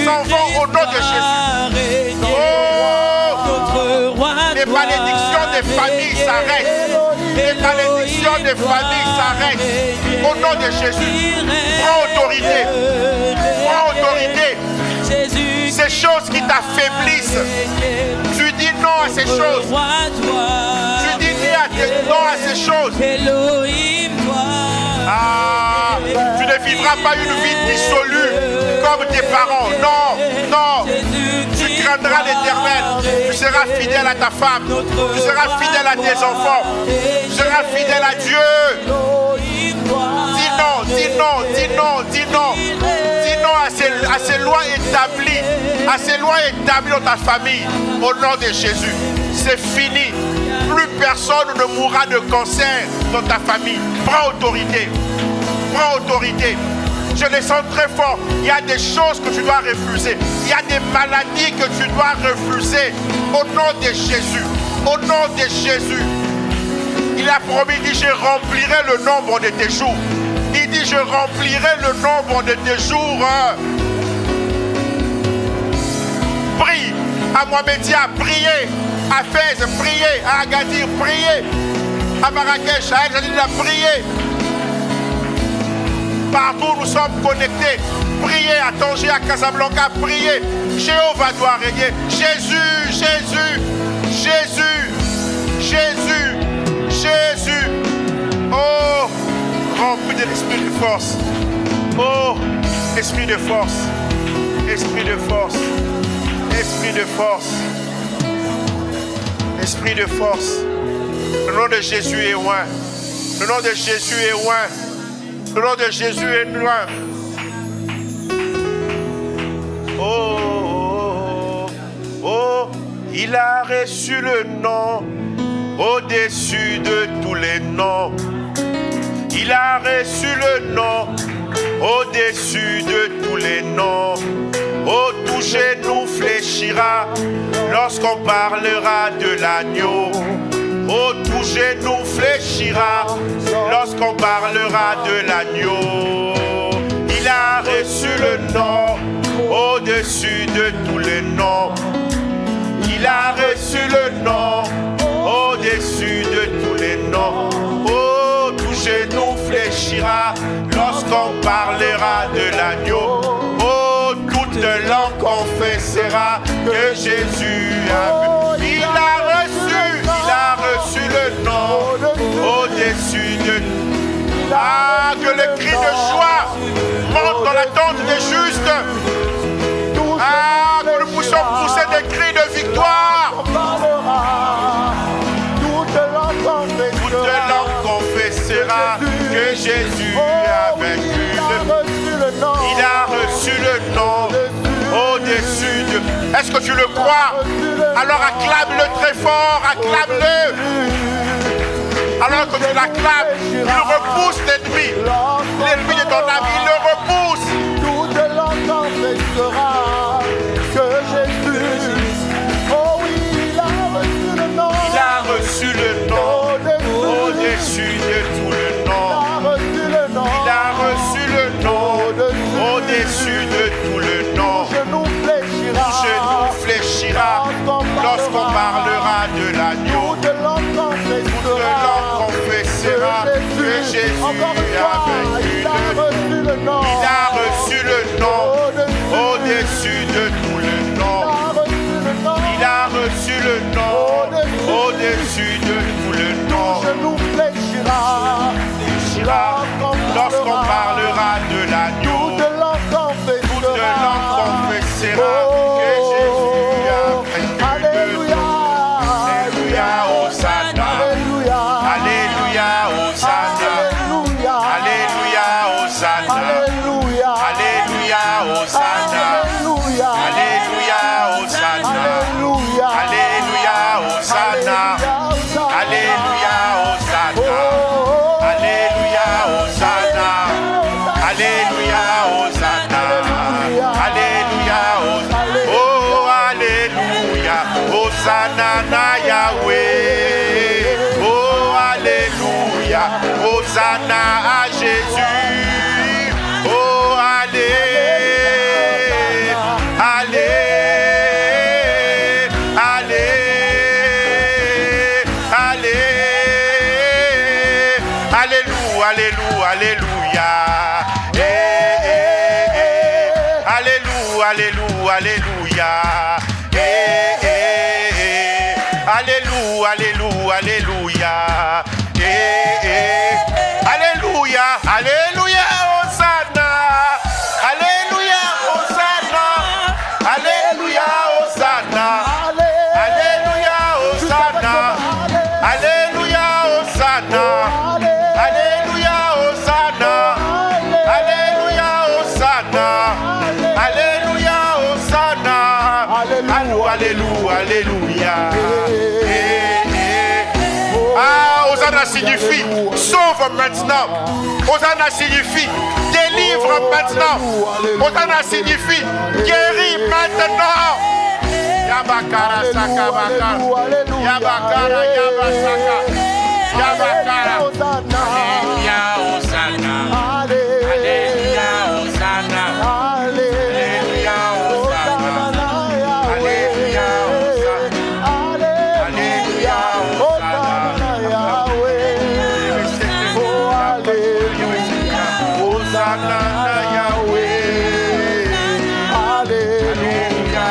Speaker 1: s'en vont au nom de Jésus. Oh, les malédictions des familles s'arrêtent. Les malédictions des familles s'arrêtent. Au nom de Jésus, prends autorité. Prends autorité. Ces choses qui t'affaiblissent, tu dis non à ces choses. Tu dis non à ces choses. Ah, tu ne vivras pas une vie dissolue comme tes parents. Non, non. Tu craindras l'Éternel. Tu seras fidèle à ta femme. Tu seras fidèle à tes enfants. Tu seras fidèle à Dieu. Dis non, dis non, dis non, dis non. Dis non à établies, à ces lois établies dans ta famille, au nom de Jésus. C'est fini. Plus personne ne mourra de cancer dans ta famille. Prends autorité. Prends autorité. Je le sens très fort. Il y a des choses que tu dois refuser. Il y a des maladies que tu dois refuser. Au nom de Jésus. Au nom de Jésus. Il a promis, il dit, je remplirai le nombre de tes jours. Il dit, je remplirai le nombre de tes jours. Prie. À Mohamedia, priez. À Fès, priez. À Agadir, priez. À Marrakech, à El Jadid, priez. Partout nous sommes connectés. Priez à Tanger, à Casablanca, priez. Jéhovah doit régner. Jésus, Jésus, Jésus, Jésus, Jésus. Oh, rempli de l'esprit de force. Oh, esprit de force. Esprit de force. Esprit de force. Esprit de force. Le nom de Jésus est loin. Le nom de Jésus est loin. Le nom de Jésus est loin. Oh, oh, oh, oh, il a reçu le nom au-dessus de tous les noms. Il a reçu le nom au-dessus de tous les noms. Oh, tout genou fléchira lorsqu'on parlera de l'agneau. Oh, tout genou fléchira lorsqu'on parlera de l'agneau. Il a reçu le nom au-dessus de tous les noms. Il a reçu le nom au-dessus de tous les noms. Oh, tout genou fléchira lorsqu'on parlera de l'agneau. Oh, toute langue confessera que Jésus a venu. Il a reçu le nom au-dessus de nous. Ah, que le cri de joie monte dans la tente des justes. Ah, que nous puissions pousser des cris de victoire. Toute langue confessera que Jésus a vaincu. Il a reçu le nom au-dessus de... Est-ce que tu le crois? Alors acclame-le très fort, acclame-le. Alors que tu l'acclames, il repousse l'ennemi. L'ennemi de ton âme, il le repousse.
Speaker 2: Toute langue confessera que Jésus, oh oui, il a reçu le nom.
Speaker 1: Il a reçu le nom au-dessus de tout le nom. Il a reçu le nom au-dessus de tout le nom. Tout genou fléchira lorsqu'on parlera de l'agneau. Toute langue confessera que Jésus a vaincu. Il a reçu le nom au-dessus de tout le nom. Il a reçu le nom au-dessus de tout le nom.
Speaker 2: Genou fléchira
Speaker 1: lorsqu'on parlera de l'agneau. Toute langue confessera que Jésus a vaincu.
Speaker 2: Alléluia,
Speaker 1: Alléluia, Hosanna. Alléluia, Hosanna. Alléluia, Hosanna.
Speaker 2: Alléluia,
Speaker 1: Alléluia, Hosanna. Alléluia, Hosanna. Alléluia, Hosanna. Alléluia, Hosanna. Alléluia, Hosanna. Alléluia, Hosanna. Alléluia, Hosanna. Oh, Alléluia. Hosanna na Yahweh. Oh, Alléluia. Hosanna à Jésus. Oh, allez. Allez. Allez. Allez. Alléluia. Alléluia. Alléluia. Alléluia, alléluia, alléluia. Alléluia, alléluia, alléluia. Alléluia, alléluia, Hosanna. Alléluia, Hosanna. Alléluia, Hosanna. Alléluia, Hosanna. Alléluia, Hosanna. Alléluia, Hosanna. Alléluia, Hosanna. Alléluia, signifie sauve maintenant. Hosanna signifie délivre maintenant. Hosanna signifie guéris maintenant. Yabakara sakabaka. Yabakara yabasaka. Yabakara. Alléluia, Hosanna. Alléluia, Hosanna. Alléluia, Hosanna. Alléluia, Hosanna. Alléluia, Hosanna. Hosanna, Yahweh. Alléluia,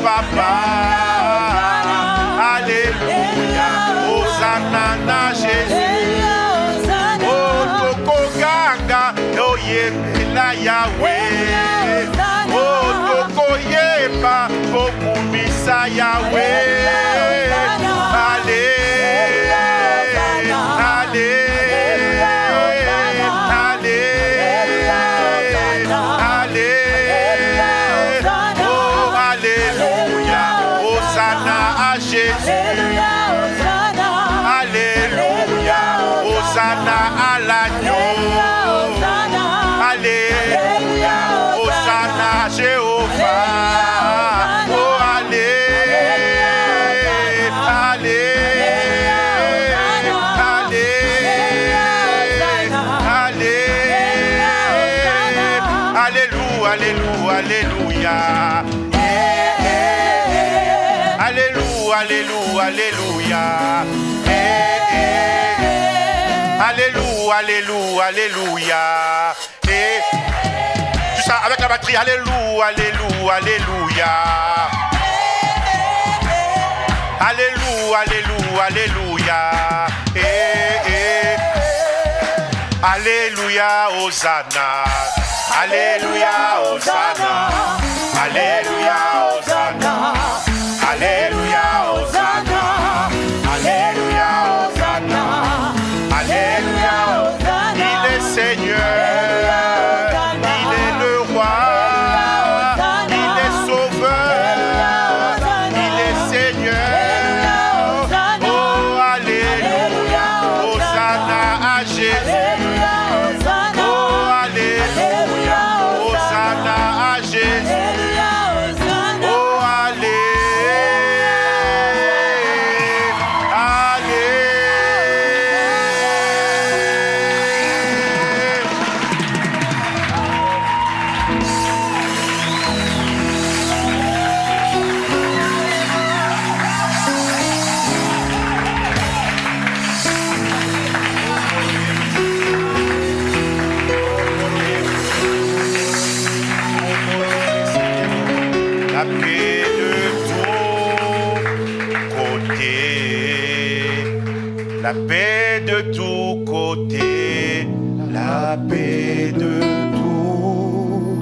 Speaker 1: Papa. Alléluia, Hosanna Jésus. Oh, Toko Ganga, oh Yemela Yahweh. Oh, Toko Yeba, oh Kumisa Yahweh. Alléluia, Alléluia, Alléluia, Alléluia. Oh, Alléluia, Hosanna à Jésus. Alléluia, Hosanna à l'agneau. Alléluia, Hosanna à Jéhovah. Oh, Alléluia, Alléluia, Alléluia. Alléluia, Alléluia, Alléluia. Alléluia, Alléluia, Alléluia. Tout ça avec la batterie. Alléluia, Alléluia, Alléluia. Alléluia, Alléluia, Alléluia. Alléluia, Hosanna. Alléluia, Hosanna. Alléluia, Hosanna. Alléluia, Hosanna. Alléluia, Hosanna. Alléluia, Hosanna. Il est Seigneur. Il est le roi. Il est sauveur. Il est Seigneur. Oh, Alléluia. Hosanna à Jésus. Oh, Alléluia. Hosanna à Jésus. Oh, la paix de tous côtés, la paix de tous côtés, la paix de tous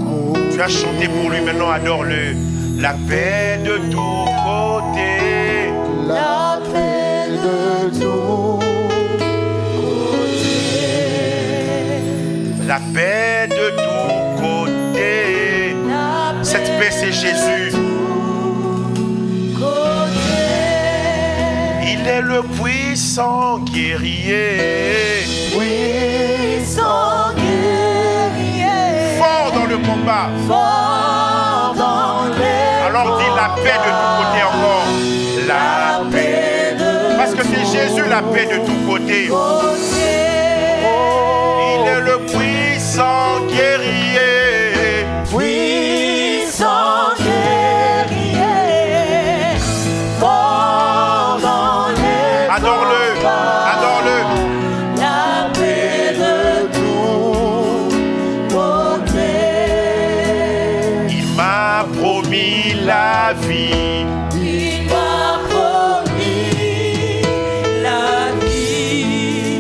Speaker 1: côtés. Tu as chanté pour lui, maintenant adore-le. La paix de tous côtés,
Speaker 2: la paix de tous côtés,
Speaker 1: la paix de tous côtés. Cette paix, c'est Jésus. Il est le puissant guerrier.
Speaker 2: Puissant guerrier.
Speaker 1: Fort dans le combat.
Speaker 2: Fort dans les
Speaker 1: Alors dis la paix de tous côtés encore. La paix de. Parce que c'est Jésus la paix de tous côtés. Il est le puissant guerrier.
Speaker 2: Puissant guerrier. Fort dans les
Speaker 1: Adore-le. Adore-le.
Speaker 2: La paix de tous côtés.
Speaker 1: Il m'a promis la vie.
Speaker 2: Il m'a promis la vie.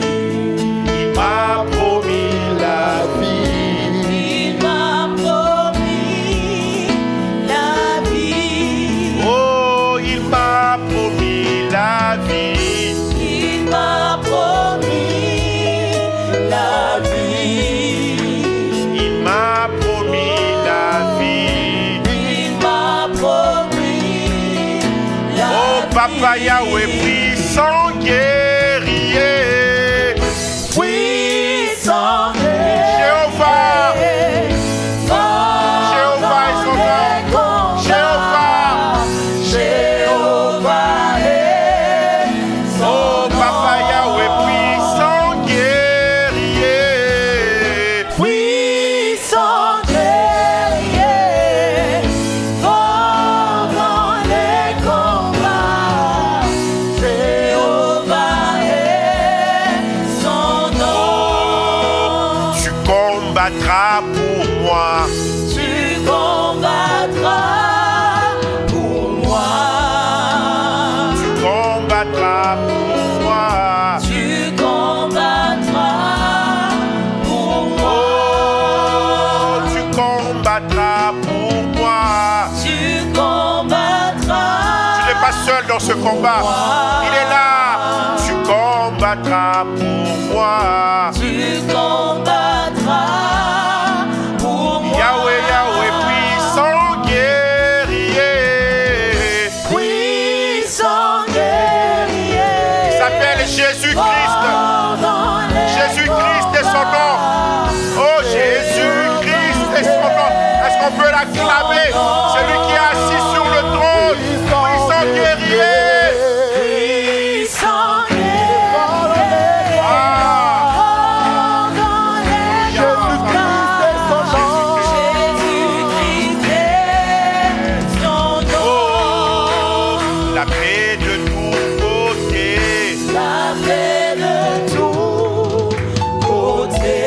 Speaker 1: Papa Yahweh, puissant guerrier.
Speaker 2: Puissant guerrier.
Speaker 1: Jéhovah. Jéhovah est son nom. Jéhovah.
Speaker 2: Jéhovah est son nom.
Speaker 1: Oh, Papa Yahweh, puissant guerrier.
Speaker 2: Puissant guerrier. Fort dans les combats. Jéhovah est son nom.
Speaker 1: Tu combattras pour moi.
Speaker 2: Tu combattras pour moi.
Speaker 1: Tu combattras pour moi.
Speaker 2: Tu combattras pour moi.
Speaker 1: Oh, tu combattras pour moi.
Speaker 2: Tu combattras.
Speaker 1: Tu n'es pas seul dans ce combat. Il est là. Tu combattras pour moi.
Speaker 2: Tu combattras pour moi.
Speaker 1: Yahweh, Yahweh, puissant guerrier.
Speaker 2: Puissant guerrier.
Speaker 1: Il s'appelle Jésus-Christ. Jésus-Christ est son nom. Oh, Jésus-Christ est son nom. Est-ce qu'on peut l'acclamer? C'est lui qui est assis sur le trône. Puissant guerrier.
Speaker 2: Puissant guerrier.
Speaker 1: Ah.
Speaker 2: Jésus-Christ est son nom.
Speaker 1: Oh, la paix de tous côtés.
Speaker 2: La paix de tous côtés.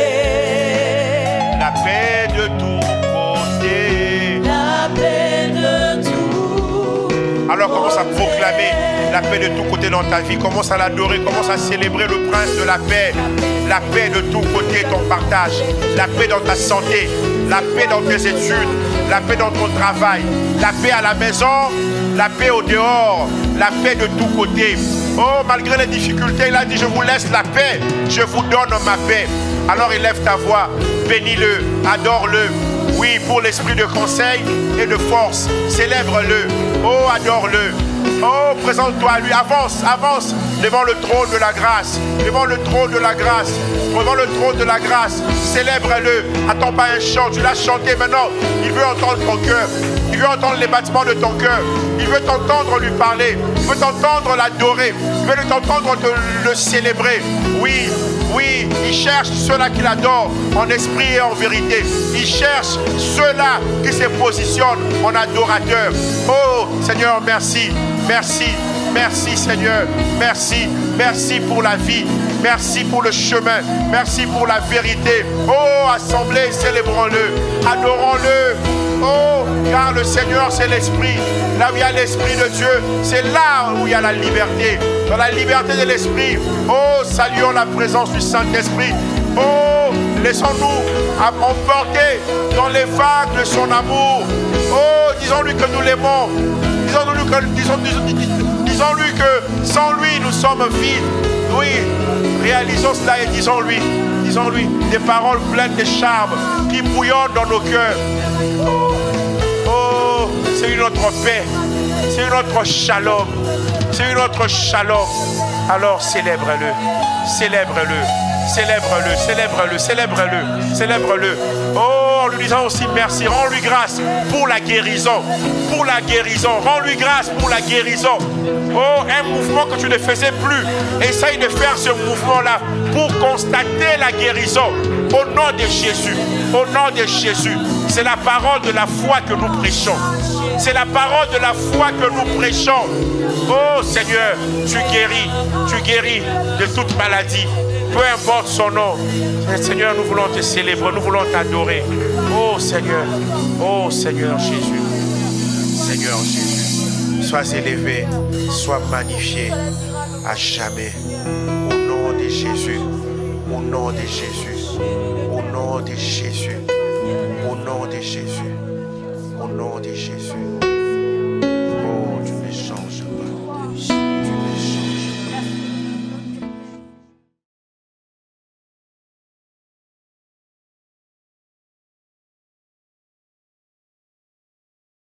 Speaker 1: La paix de tous côtés.
Speaker 2: La paix de tous.
Speaker 1: Alors commence à proclamer la paix de tous côtés dans ta vie. Commence à l'adorer. Commence à célébrer le prince de la paix. La paix de tous côtés, ton partage. La paix dans ta santé. La paix dans tes études. La paix dans ton travail. La paix à la maison. La paix au dehors. La paix de tous côtés. Oh, malgré les difficultés, il a dit, je vous laisse la paix. Je vous donne ma paix. Alors élève ta voix. Bénis-le. Adore-le. Oui, pour l'esprit de conseil et de force. Célèbre-le. Oh, adore-le. Oh, présente-toi à lui. Avance, avance devant le trône de la grâce. Devant le trône de la grâce. Devant le trône de la grâce. Célèbre-le. Attends pas un chant. Tu l'as chanté maintenant. Il veut entendre ton cœur. Il veut entendre les battements de ton cœur. Il veut t'entendre lui parler. Il veut t'entendre l'adorer. Il veut t'entendre le célébrer. Oui, oui, il cherche ceux-là qui l'adorent en esprit et en vérité. Il cherche ceux-là qui se positionnent en adorateurs. Oh, Seigneur, merci. Merci. Merci, Seigneur. Merci. Merci pour la vie. Merci pour le chemin. Merci pour la vérité. Oh, assemblée, célébrons-le. Adorons-le. Oh, car le Seigneur, c'est l'Esprit. Là où il y a l'Esprit de Dieu, c'est là où il y a la liberté. Dans la liberté de l'Esprit. Oh, saluons la présence du Saint-Esprit. Oh, laissons-nous emporter dans les vagues de son amour. Oh, disons-lui que nous l'aimons. Disons-lui que sans lui, nous sommes vides. Oui, réalisons cela et disons-lui des paroles pleines de charme qui bouillonnent dans nos cœurs. Oh, c'est une autre paix, c'est une autre shalom, c'est une autre shalom. Alors célèbre-le, célèbre-le, célèbre-le, célèbre-le, célèbre-le, célèbre-le. Oh, en lui disant aussi merci, rends-lui grâce pour la guérison, rends-lui grâce pour la guérison. Oh, un mouvement que tu ne faisais plus, essaye de faire ce mouvement-là pour constater la guérison. Au nom de Jésus, au nom de Jésus, c'est la parole de la foi que nous prêchons. C'est la parole de la foi que nous prêchons. Oh Seigneur, tu guéris de toute maladie. Peu importe son nom. Seigneur, nous voulons te célébrer, nous voulons t'adorer. Oh Seigneur Jésus. Seigneur Jésus, sois élevé, sois magnifié à jamais. Au nom de Jésus, au nom de Jésus, au nom de Jésus, au nom de Jésus, au nom de Jésus.